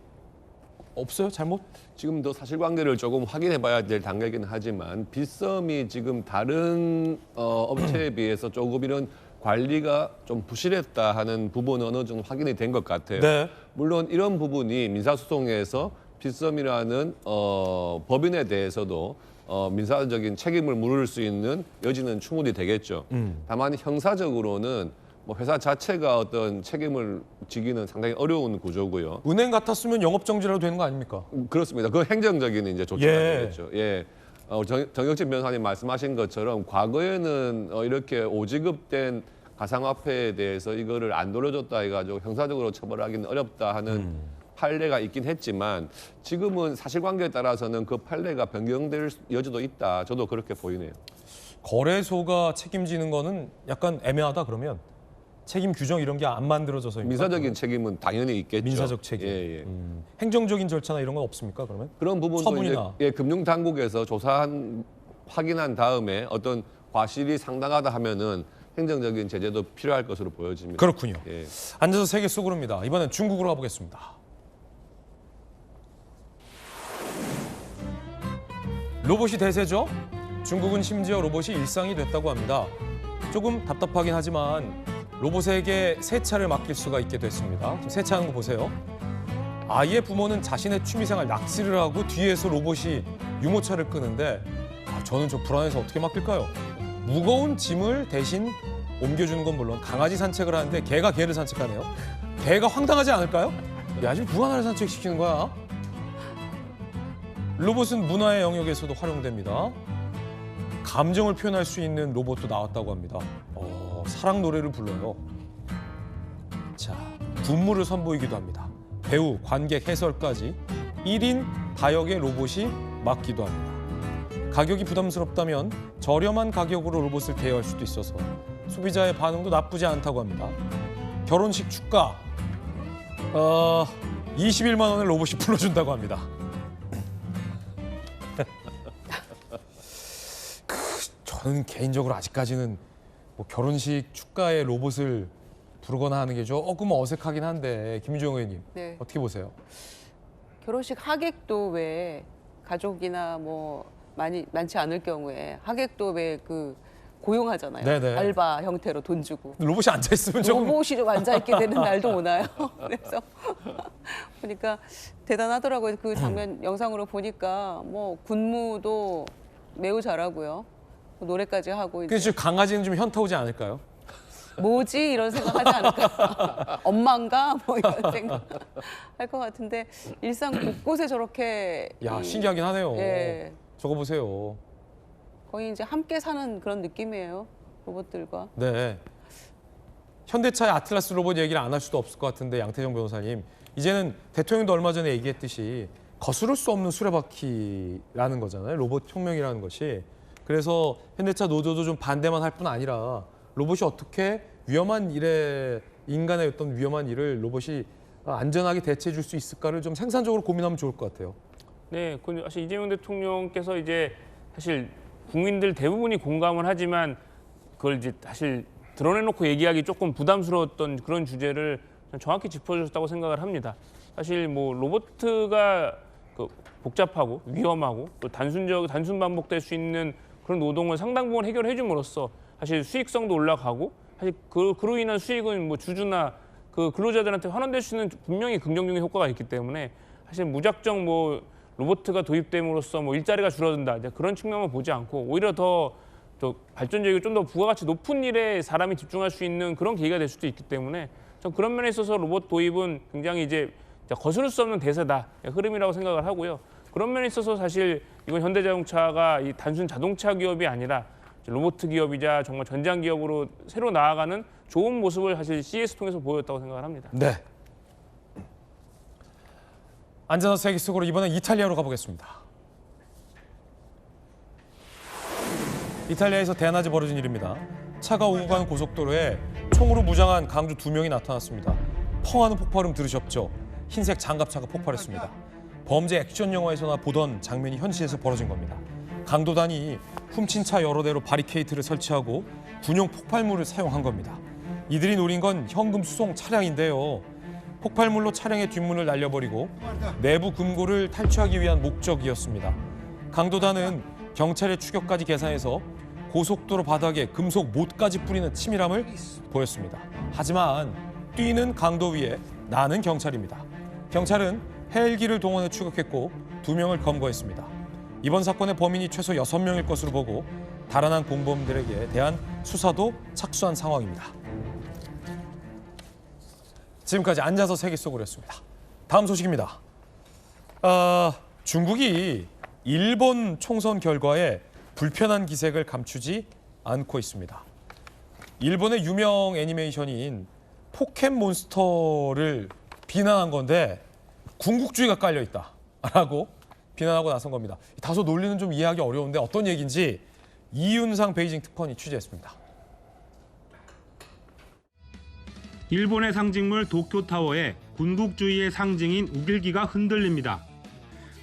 없어요? 잘못?
지금 더 사실관계를 조금 확인해봐야 될 단계이긴 하지만 빗썸이 지금 다른 업체에 비해서 조금 이런 관리가 좀 부실했다 하는 부분은 어느 정도 확인이 된 것 같아요.
네.
물론 이런 부분이 민사소송에서 빗썸이라는 법인에 대해서도 민사적인 책임을 물을 수 있는 여지는 충분히 되겠죠. 다만 형사적으로는 회사 자체가 어떤 책임을 지기는 상당히 어려운 구조고요.
은행 같았으면 영업정지라도 되는 거 아닙니까?
그렇습니다. 그 행정적인 이제 조치가
예.
되겠죠. 예. 정혁진 변호사님 말씀하신 것처럼 과거에는 이렇게 오지급된 가상화폐에 대해서 이거를 안 돌려줬다 해가지고 형사적으로 처벌하기는 어렵다 하는 판례가 있긴 했지만 지금은 사실관계에 따라서는 그 판례가 변경될 여지도 있다. 저도 그렇게 보이네요.
거래소가 책임지는 거는 약간 애매하다 그러면 책임 규정 이런 게 안 만들어져서입니까?
민사적인 책임은 당연히 있겠죠.
민사적 책임.
예, 예.
행정적인 절차나 이런 건 없습니까? 그러면
그런 부분도
처분이나.
이제 금융 당국에서 확인한 다음에 어떤 과실이 상당하다 하면은 행정적인 제재도 필요할 것으로 보여집니다.
그렇군요.
예.
앉아서 세계 속으로입니다. 이번엔 중국으로 가보겠습니다. 로봇이 대세죠. 중국은 심지어 로봇이 일상이 됐다고 합니다. 조금 답답하긴 하지만 로봇에게 세차를 맡길 수가 있게 됐습니다. 지금 세차하는 거 보세요. 아이의 부모는 자신의 취미생활 낚시를 하고 뒤에서 로봇이 유모차를 끄는데 저는 저 불안해서 어떻게 맡길까요? 무거운 짐을 대신 옮겨주는 건 물론 강아지 산책을 하는데 개가 개를 산책하네요. 개가 황당하지 않을까요? 야, 지금 누가 나를 산책시키는 거야? 로봇은 문화의 영역에서도 활용됩니다. 감정을 표현할 수 있는 로봇도 나왔다고 합니다. 사랑 노래를 불러요. 자, 군무를 선보이기도 합니다. 배우, 관객, 해설까지 1인 다역의 로봇이 맡기도 합니다. 가격이 부담스럽다면 저렴한 가격으로 로봇을 대여할 수도 있어서 소비자의 반응도 나쁘지 않다고 합니다. 결혼식 축가 21만 원을 로봇이 불러준다고 합니다. 저는 개인적으로 아직까지는 뭐 결혼식 축가에 로봇을 부르거나 하는 게 조금 어색하긴 한데 김주영 의원님
네.
어떻게 보세요?
결혼식 하객도 왜 가족이나 뭐 많지 않을 경우에 하객도 왜 그 고용하잖아요.
네네.
알바 형태로 돈 주고.
로봇이 앉아 있으면 조금
로봇이 좀 앉아 있게 되는 날도 오나요? 그래서 보니까 대단하더라고요. 그 장면 영상으로 보니까 뭐 군무도 매우 잘하고요. 노래까지 하고.
근데 지금 강아지는 좀 현타 오지 않을까요?
뭐지 이런 생각하지 않을까? 엄마인가 뭐 이런 생각 할 것 같은데 일상 곳곳에 저렇게
야 신기하긴 하네요.
예.
저거 보세요.
거의 이제 함께 사는 그런 느낌이에요. 로봇들과.
네. 현대차의 아틀라스 로봇 얘기를 안 할 수도 없을 것 같은데 양태정 변호사님 이제는 대통령도 얼마 전에 얘기했듯이 거스를 수 없는 수레바퀴라는 거잖아요. 로봇 혁명이라는 것이. 그래서 현대차 노조도 좀 반대만 할 뿐 아니라 로봇이 어떻게 위험한 일에 인간의 어떤 위험한 일을 로봇이 안전하게 대체해 줄 수 있을까를 좀 생산적으로 고민하면 좋을 것 같아요.
네, 사실 이재명 대통령께서 이제 사실 국민들 대부분이 공감을 하지만 그걸 이제 사실 드러내놓고 얘기하기 조금 부담스러웠던 그런 주제를 정확히 짚어주셨다고 생각을 합니다. 사실 뭐 로봇가 복잡하고 위험하고 또 단순 반복될 수 있는 그런 노동을 상당 부분 해결해 줌으로써 사실 수익성도 올라가고 사실 그로 인한 수익은 뭐 주주나 그 근로자들한테 환원될 수 있는 분명히 긍정적인 효과가 있기 때문에 사실 무작정 뭐 로봇가 도입됨으로써 뭐 일자리가 줄어든다 이제 그런 측면만 보지 않고 오히려 더 발전적이고 좀 더 부가가치 높은 일에 사람이 집중할 수 있는 그런 계기가 될 수도 있기 때문에 전 그런 면에 있어서 로봇 도입은 굉장히 이제 거스를 수 없는 대세다 흐름이라고 생각을 하고요. 그런 면에 있어서 사실 이건 현대자동차가 이 단순 자동차 기업이 아니라 로봇 기업이자 정말 전장 기업으로 새로 나아가는 좋은 모습을 사실 CES 통해서 보였다고 생각을 합니다.
네. 앉아서 세계 속으로 이번엔 이탈리아로 가보겠습니다. 이탈리아에서 대낮에 벌어진 일입니다. 차가 오고 가는 고속도로에 총으로 무장한 강조 2명이 나타났습니다. 펑하는 폭발음 들으셨죠? 흰색 장갑차가 폭발했습니다. 범죄 액션 영화에서나 보던 장면이 현실에서 벌어진 겁니다. 강도단이 훔친 차 여러 대로 바리케이트를 설치하고 군용 폭발물을 사용한 겁니다. 이들이 노린 건 현금 수송 차량인데요. 폭발물로 차량의 뒷문을 날려버리고 내부 금고를 탈취하기 위한 목적이었습니다. 강도단은 경찰의 추격까지 계산해서 고속도로 바닥에 금속 못까지 뿌리는 치밀함을 보였습니다. 하지만 뛰는 강도 위에 나는 경찰입니다. 경찰은 헬기를 동원해 추격했고 2명을 검거했습니다. 이번 사건의 범인이 최소 6명일 것으로 보고 달아난 공범들에게 대한 수사도 착수한 상황입니다. 지금까지 앉아서 세계 속으로 였습니다. 다음 소식입니다. 중국이 일본 총선 결과에 불편한 기색을 감추지 않고 있습니다. 일본의 유명 애니메이션인 포켓몬스터를 비난한 건데 군국주의가 깔려 있다라고 비난하고 나선 겁니다. 다소 논리는 좀 이해하기 어려운데 어떤 얘기인지 이윤상 베이징 특파원이 취재했습니다.
일본의 상징물 도쿄타워에 군국주의의 상징인 우길기가 흔들립니다.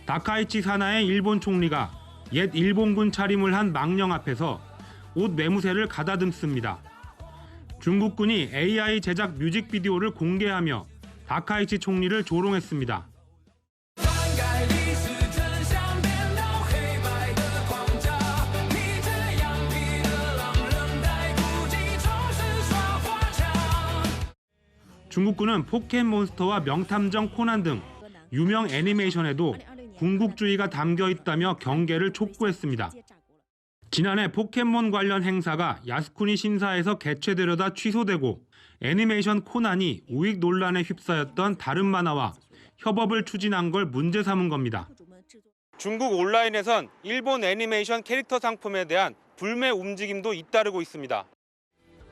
다카이치 사나의 일본 총리가 옛 일본군 차림을 한 망령 앞에서 옷 매무새를 가다듬습니다. 중국군이 AI 제작 뮤직비디오를 공개하며 다카이치 총리를 조롱했습니다. 중국군은 포켓몬스터와 명탐정 코난 등 유명 애니메이션에도 군국주의가 담겨 있다며 경계를 촉구했습니다. 지난해 포켓몬 관련 행사가 야스쿠니 신사에서 개최되려다 취소되고 애니메이션 코난이 우익 논란에 휩싸였던 다른 만화와 협업을 추진한 걸 문제 삼은 겁니다.
중국 온라인에선 일본 애니메이션 캐릭터 상품에 대한 불매 움직임도 잇따르고 있습니다.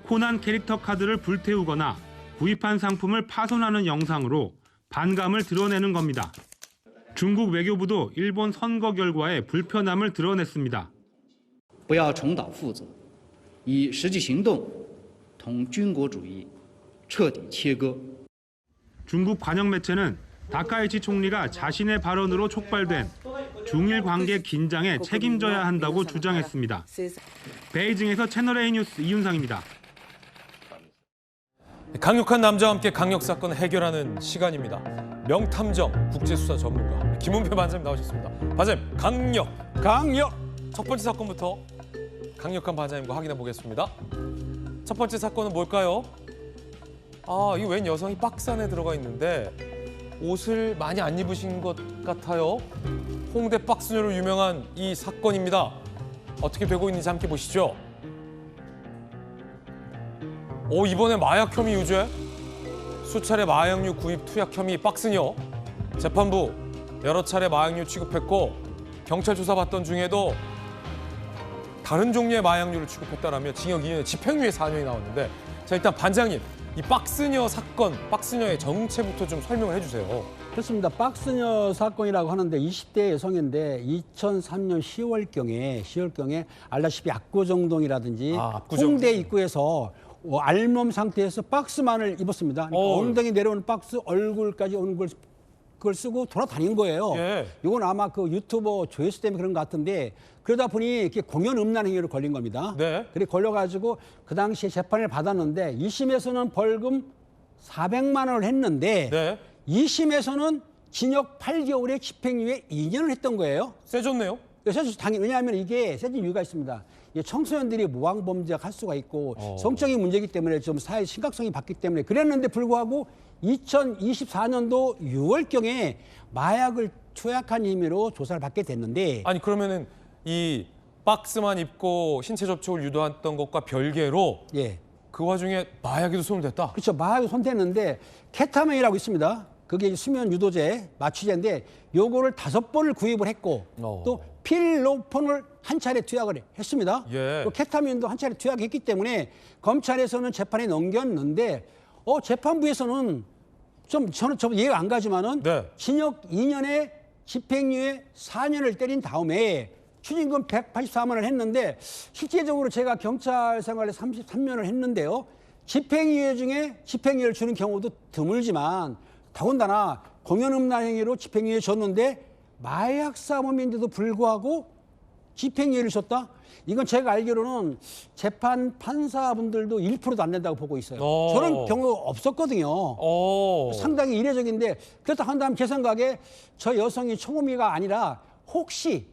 코난 캐릭터 카드를 불태우거나 구입한 상품을 파손하는 영상으로 반감을 드러내는 겁니다. 중국 외교부도 일본 선거 결과에 불편함을 드러냈습니다.
不要重蹈覆辙，以实际行动同军国主义彻底切割。
중국 관영 매체는 다카이치 총리가 자신의 발언으로 촉발된 중일 관계 긴장에 책임져야 한다고 주장했습니다. 베이징에서 채널A 뉴스 이윤상입니다.
강력한 남자와 함께 강력 사건을 해결하는 시간입니다. 명탐정 국제수사 전문가 김은배 반장님 나오셨습니다. 반장님 강력. 첫 번째 사건부터 강력한 반장님과 확인해 보겠습니다. 첫 번째 사건은 뭘까요? 아, 이 웬 여성이 박스 안에 들어가 있는데 옷을 많이 안 입으신 것 같아요. 홍대 박스녀로 유명한 이 사건입니다. 어떻게 되고 있는지 함께 보시죠. 이번에 마약 혐의 유죄? 수차례 마약류 구입 투약 혐의 박스녀. 재판부 여러 차례 마약류 취급했고 경찰 조사받던 중에도 다른 종류의 마약류를 취급했다라며 징역 2년에 집행유예 4년이 나왔는데, 자, 일단 반장님, 이 박스녀 사건, 박스녀의 정체부터 좀 설명을 해주세요.
그렇습니다. 박스녀 사건이라고 하는데 20대 여성인데 2003년 10월경에 알다시피 압구정동이라든지 홍대 입구에서 알몸 상태에서 박스만을 입었습니다. 그러니까 엉덩이 내려오는 박스, 얼굴까지 오는 걸 그걸 쓰고 돌아다닌 거예요. 이건 아마 그 유튜버 조회수 때문에 그런 것 같은데, 그러다 보니 이렇게 공연 음란 행위로 걸린 겁니다. 그래 걸려가지고 그 당시에 재판을 받았는데 2심에서는 벌금 400만 원을 했는데 2심에서는 징역 8개월에 집행유예 2년을 했던 거예요.
세졌네요.
세졌죠. 당연히. 왜냐하면 이게 세진 이유가 있습니다. 청소년들이 모항범죄가 할 수가 있고 성적인 문제이기 때문에 좀 사회 심각성이 받기 때문에 그랬는데 불구하고 2024년도 6월경에 마약을 투약한 혐의로 조사를 받게 됐는데,
아니 그러면은 이 박스만 입고 신체 접촉을 유도했던 것과 별개로 그 와중에 마약에도 손을 댔다?
그렇죠. 마약에 손댔는데 케타민이라고 있습니다. 그게 수면 유도제, 마취제인데 요거를 5번을 구입을 했고 또 필로폰을 한 차례 투약을 했습니다. 또 케타민도 한 차례 투약했기 때문에 검찰에서는 재판에 넘겼는데 재판부에서는 저는 이해가 안 가지만은 징역 2년에 집행유예 4년을 때린 다음에 추징금 184만 원을 했는데, 실제적으로 제가 경찰 생활에 33년을 했는데요. 집행유예 중에 집행유예를 주는 경우도 드물지만 더군다나 공연음란 행위로 집행유예 줬는데 마약 사범인데도 불구하고 집행유예를 줬다? 이건 제가 알기로는 재판 판사분들도 1%도 안 낸다고 보고 있어요. 저런 경우 없었거든요. 상당히 이례적인데, 그렇다 한다면 제 생각에 저 여성이 초범이가 아니라 혹시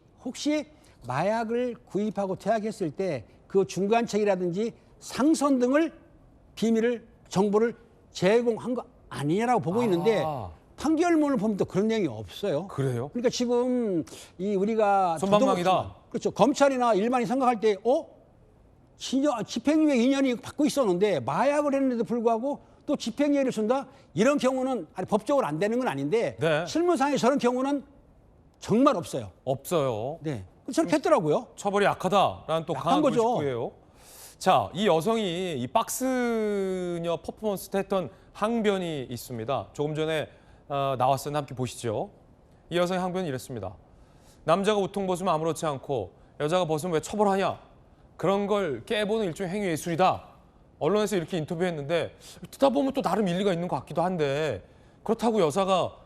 마약을 구입하고 투약했을 때 그 중간책이라든지 상선 등을 정보를 제공한 거 아니냐라고 보고 있는데 판결문을 보면 또 그런 내용이 없어요.
그래요?
그러니까 지금 우리가
손방망이다.
그렇죠. 검찰이나 일반이 생각할 때 집행유예 2년이 받고 있었는데 마약을 했는데도 불구하고 또 집행유예를 준다? 이런 경우는 법적으로 안 되는 건 아닌데 실무상에 저런 경우는 정말 없어요.
없어요.
네. 저렇게 했더라고요.
처벌이 약하다라는 또 강한 불식구예요. 자, 이 여성이 이 박스녀 퍼포먼스 때 했던 항변이 있습니다. 조금 전에 나왔었는데 함께 보시죠. 이 여성의 항변이 이랬습니다. 남자가 우통 벗으면 아무렇지 않고 여자가 벗으면 왜 처벌하냐? 그런 걸 깨보는 일종의 행위 예술이다. 언론에서 이렇게 인터뷰했는데 듣다 보면 또 나름 일리가 있는 것 같기도 한데 그렇다고 여사가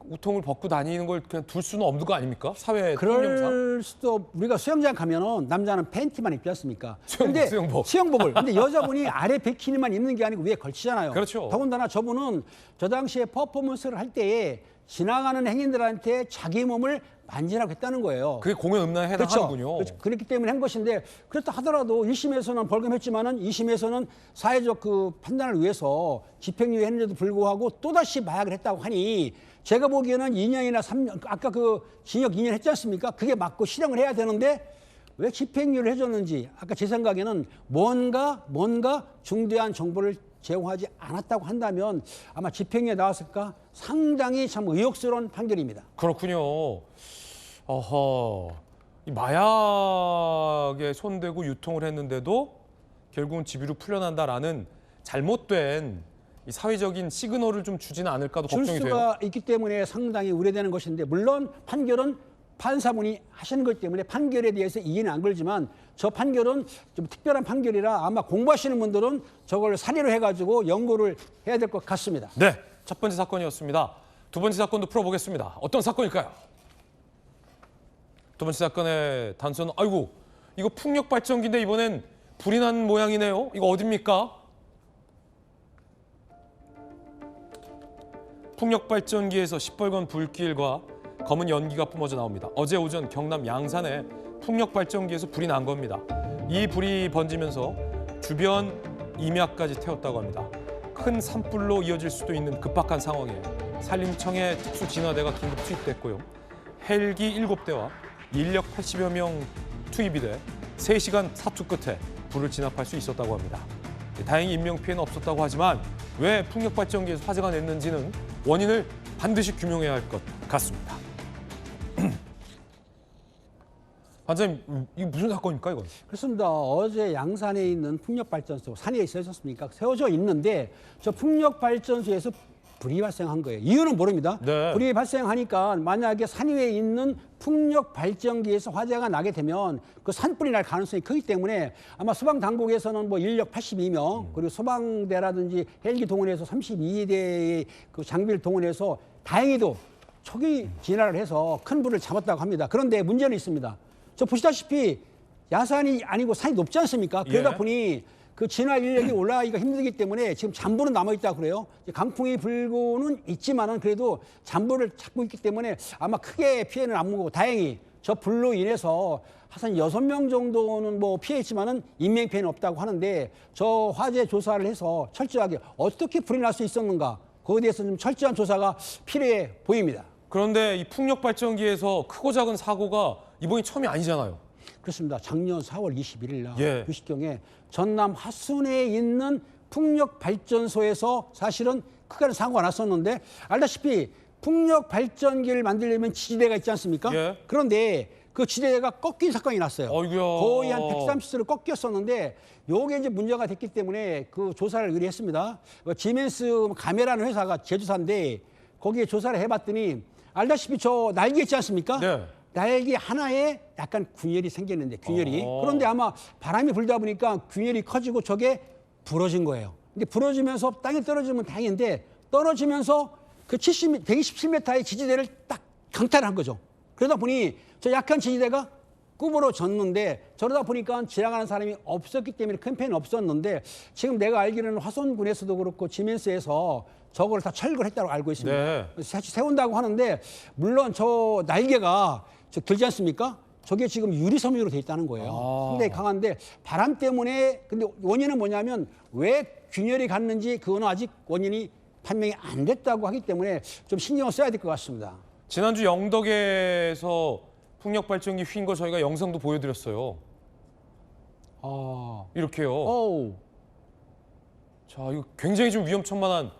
우통을 벗고 다니는 걸 그냥 둘 수는 없는 거 아닙니까? 사회 통념상.
그럴 수도 우리가 수영장 가면은 남자는 팬티만 입지 않습니까?
수영복.
수영복을. 근데 여자분이 아래 비키니만 입는 게 아니고 위에 걸치잖아요.
그렇죠.
더군다나 저분은 저 당시에 퍼포먼스를 할 때에 지나가는 행인들한테 자기 몸을 만지라고 했다는 거예요.
그게 공연 음란에 해당하는군요.
그렇죠. 그렇기 때문에 한 것인데 그렇다 하더라도 1심에서는 벌금했지만은 2심에서는 사회적 그 판단을 위해서 집행유예 했는데도 불구하고 또다시 마약을 했다고 하니 제가 보기에는 2년이나 3년 아까 그 징역 2년 했지 않습니까? 그게 맞고 실형을 해야 되는데 왜 집행유예를 해줬는지 아까 제 생각에는 뭔가 중대한 정보를 제공하지 않았다고 한다면 아마 집행유예 나왔을까? 상당히 참 의혹스러운 판결입니다.
그렇군요. 어허, 이 마약에 손대고 유통을 했는데도 결국은 집유로 풀려난다라는 잘못된 이 사회적인 시그널을 좀 주지는 않을까도
줄
걱정이 돼요.
수가 있기 때문에 상당히 우려되는 것인데 물론 판결은 판사분이 하시는 것 때문에 판결에 대해서 이해는 안 걸지만 저 판결은 좀 특별한 판결이라 아마 공부하시는 분들은 저걸 사례로 해가지고 연구를 해야 될 것 같습니다.
네, 첫 번째 사건이었습니다. 두 번째 사건도 풀어보겠습니다. 어떤 사건일까요? 두 번째 사건의 단서는 아이고 이거 풍력 발전기인데 이번엔 불이 난 모양이네요. 이거 어딥니까? 풍력 발전기에서 시뻘건 불길과 검은 연기가 뿜어져 나옵니다. 어제 오전 경남 양산에 풍력 발전기에서 불이 난 겁니다. 이 불이 번지면서 주변 임야까지 태웠다고 합니다. 큰 산불로 이어질 수도 있는 급박한 상황에 산림청의 특수진화대가 긴급 투입됐고요. 헬기 7대와 인력 80여 명 투입이 돼 3시간 사투 끝에 불을 진압할 수 있었다고 합니다. 다행히 인명피해는 없었다고 하지만 왜 풍력 발전기에서 화재가 냈는지는 원인을 반드시 규명해야 할 것 같습니다. 반장님, 이거 무슨 사건입니까, 이건?
그렇습니다. 어제 양산에 있는 풍력발전소, 산에 있었습니까? 세워져 있는데 저 풍력발전소에서 불이 발생한 거예요. 이유는 모릅니다.
네.
불이 발생하니까 만약에 산 위에 있는 풍력 발전기에서 화재가 나게 되면 그 산불이 날 가능성이 크기 때문에 아마 소방당국에서는 뭐 인력 82명 그리고 소방대라든지 헬기 동원해서 32대의 그 장비를 동원해서 다행히도 초기 진화를 해서 큰 불을 잡았다고 합니다. 그런데 문제는 있습니다. 저 보시다시피 야산이 아니고 산이 높지 않습니까? 그러다 보니 그 진화 인력이 올라가기가 힘들기 때문에 지금 잔불은 남아있다고 그래요. 강풍이 불고는 있지만은 그래도 잔불을 찾고 있기 때문에 아마 크게 피해는 안 보고 다행히 저 불로 인해서 한 6명 정도는 뭐 피해했지만은 인명피해는 없다고 하는데 저 화재 조사를 해서 철저하게 어떻게 불이 날 수 있었는가 그거에 대해서 좀 철저한 조사가 필요해 보입니다.
그런데 이 풍력 발전기에서 크고 작은 사고가 이번이 처음이 아니잖아요.
그렇습니다. 작년 4월 21일 날
예.
2시경에 전남 하순에 있는 풍력 발전소에서 사실은 크게 사고가 났었는데 알다시피 풍력 발전기를 만들려면 지지대가 있지 않습니까?
예.
그런데 그 지지대가 꺾인 사건이 났어요.
어이구야.
거의 한 130도를 꺾였었는데 요게 이제 문제가 됐기 때문에 그 조사를 의뢰했습니다. 지멘스 가메라는 회사가 제조사인데 거기에 조사를 해봤더니 알다시피 저 날개 있지 않습니까?
네.
날개 하나에 약간 균열이 생겼는데 균열이 그런데 아마 바람이 불다 보니까 균열이 커지고 저게 부러진 거예요. 근데 부러지면서 땅에 떨어지면 다행인데 떨어지면서 그 127m의 지지대를 딱 강탈한 거죠. 그러다 보니 저 약한 지지대가 구부러졌는데 저러다 보니까 지나가는 사람이 없었기 때문에 큰 피해는 없었는데 지금 내가 알기로는 화손군에서도 그렇고 지멘스에서 저걸 다 철거를 했다고 알고 있습니다.
네.
다시 세운다고 하는데 물론 저 날개가 저 길지 않습니까? 저게 지금 유리섬유로 돼 있다는 거예요. 상당히 강한데 바람 때문에 근데 원인은 뭐냐면 왜 균열이 갔는지 그거는 아직 원인이 판명이 안 됐다고 하기 때문에 좀 신경을 써야 될 것 같습니다.
지난주 영덕에서 풍력 발전기 휜 거 저희가 영상도 보여드렸어요. 이렇게요.
오우.
자, 이거 굉장히 좀 위험천만한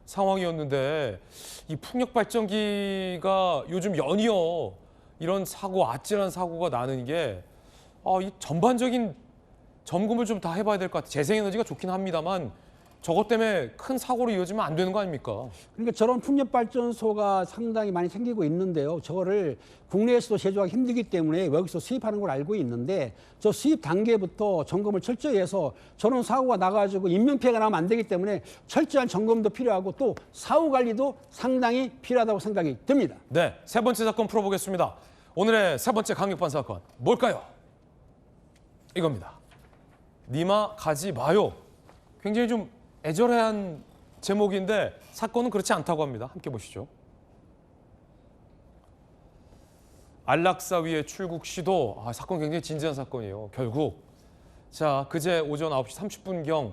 상황이었는데 이 풍력 발전기가 요즘 연이어 이런 사고, 아찔한 사고가 나는 게 이 전반적인 점검을 좀 다 해봐야 될 것 같아요. 재생에너지가 좋긴 합니다만 저것 때문에 큰 사고로 이어지면 안 되는 거 아닙니까?
그러니까 저런 풍력발전소가 상당히 많이 생기고 있는데요. 저거를 국내에서도 제조하기 힘들기 때문에 외국에서 수입하는 걸 알고 있는데 저 수입 단계부터 점검을 철저히 해서 저런 사고가 나가지고 인명피해가 나면 안 되기 때문에 철저한 점검도 필요하고 또 사후 관리도 상당히 필요하다고 생각이 듭니다.
네, 세 번째 사건 풀어보겠습니다. 오늘의 세 번째 강력반 사건 뭘까요? 이겁니다. 니마 가지 마요. 굉장히 좀 애절한 제목인데 사건은 그렇지 않다고 합니다. 함께 보시죠. 안락사 위의 출국 시도. 사건 굉장히 진지한 사건이에요. 결국 자 그제 오전 9시 30분경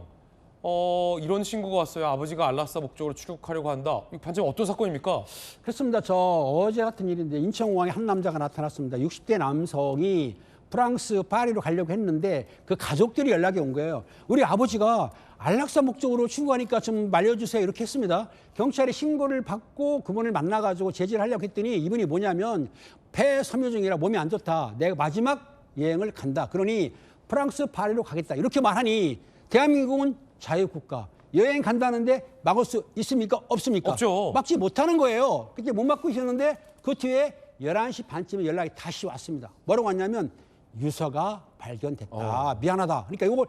이런 신고가 왔어요. 아버지가 안락사 목적으로 출국하려고 한다. 반장님 어떤 사건입니까?
그렇습니다. 저 어제 같은 일인데 인천공항에 한 남자가 나타났습니다. 60대 남성이 프랑스 파리로 가려고 했는데 그 가족들이 연락이 온 거예요. 우리 아버지가 안락사 목적으로 출국하니까 좀 말려주세요 이렇게 했습니다. 경찰이 신고를 받고 그분을 만나가지고 제지를 하려고 했더니 이분이 뭐냐면 폐 섬유 중이라 몸이 안 좋다. 내가 마지막 여행을 간다. 그러니 프랑스 파리로 가겠다. 이렇게 말하니 대한민국은 자유국가. 여행 간다는데 막을 수 있습니까? 없습니까?
없죠.
막지 못하는 거예요. 그때 못 막고 있었는데 그 뒤에 11시 반쯤에 연락이 다시 왔습니다. 뭐라고 왔냐면 유서가 발견됐다. 미안하다. 그러니까 이걸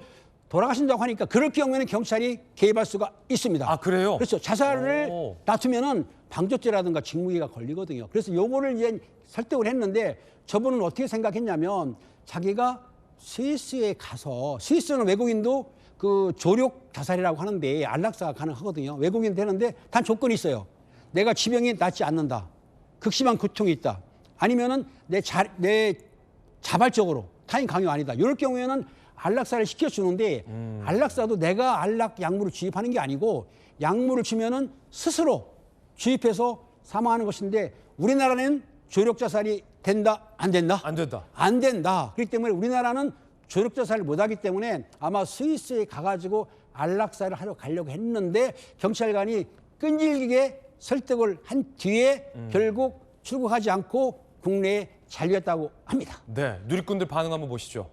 돌아가신다고 하니까 그럴 경우에는 경찰이 개입할 수가 있습니다.
아, 그래요?
그렇죠. 자살을 다투면은 방조죄라든가 직무유기가 걸리거든요. 그래서 요거를 이제 설득을 했는데 저분은 어떻게 생각했냐면 자기가 스위스에 가서 스위스는 외국인도 그 조력 자살이라고 하는데 안락사가 가능하거든요. 외국인 되는데 단 조건이 있어요. 내가 지병이 낫지 않는다. 극심한 고통이 있다. 아니면은 내 자발적으로 타인 강요 아니다. 이럴 경우에는 안락사를 시켜주는데 안락사도 내가 안락 약물을 주입하는 게 아니고 약물을 주면은 스스로 주입해서 사망하는 것인데 우리나라는 조력 자살이 된다? 안 된다?
안 된다.
안 된다. 그렇기 때문에 우리나라는 조력 자살을 못하기 때문에 아마 스위스에 가가지고 안락사를 하러 가려고 했는데 경찰관이 끈질기게 설득을 한 뒤에 결국 출국하지 않고 국내에 잔류했다고 합니다.
네, 누리꾼들 반응 한번 보시죠.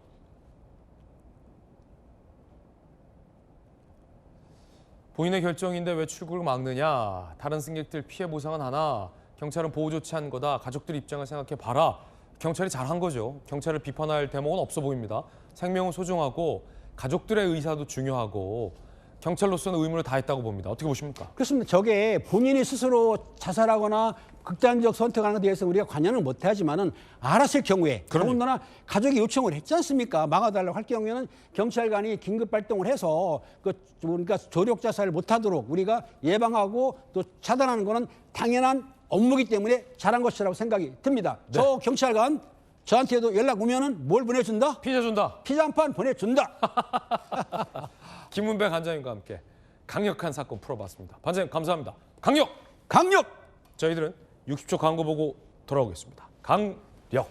본인의 결정인데 왜 출국을 막느냐. 다른 승객들 피해 보상은 하나. 경찰은 보호 조치한 거다. 가족들 입장을 생각해 봐라. 경찰이 잘한 거죠. 경찰을 비판할 대목은 없어 보입니다. 생명은 소중하고 가족들의 의사도 중요하고 경찰로서는 의무를 다했다고 봅니다. 어떻게 보십니까?
그렇습니다. 저게 본인이 스스로 자살하거나 극단적 선택하는 것에 대해서 우리가 관여는 못하지만은 알았을 경우에 더군다나 가족이 요청을 했지 않습니까? 막아달라고 할 경우에는 경찰관이 긴급 발동을 해서 그러니까 조력 자살을 못하도록 우리가 예방하고 또 차단하는 것은 당연한 업무이기 때문에 잘한 것이라고 생각이 듭니다.
네.
저 경찰관 저한테도 연락 오면은 뭘 보내준다?
피자 준다.
피자 한 판 보내준다.
김문배 관장님과 함께 강력한 사건 풀어봤습니다. 관장님 감사합니다. 강력!
강력!
저희들은 60초 광고 보고 돌아오겠습니다. 강력!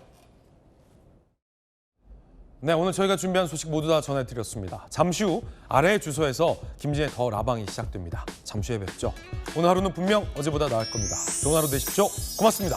네, 오늘 저희가 준비한 소식 모두 다 전해드렸습니다. 잠시 후 아래 주소에서 김진의 더 라방이 시작됩니다. 잠시 후에 뵙죠. 오늘 하루는 분명 어제보다 나을 겁니다. 좋은 하루 되십시오. 고맙습니다.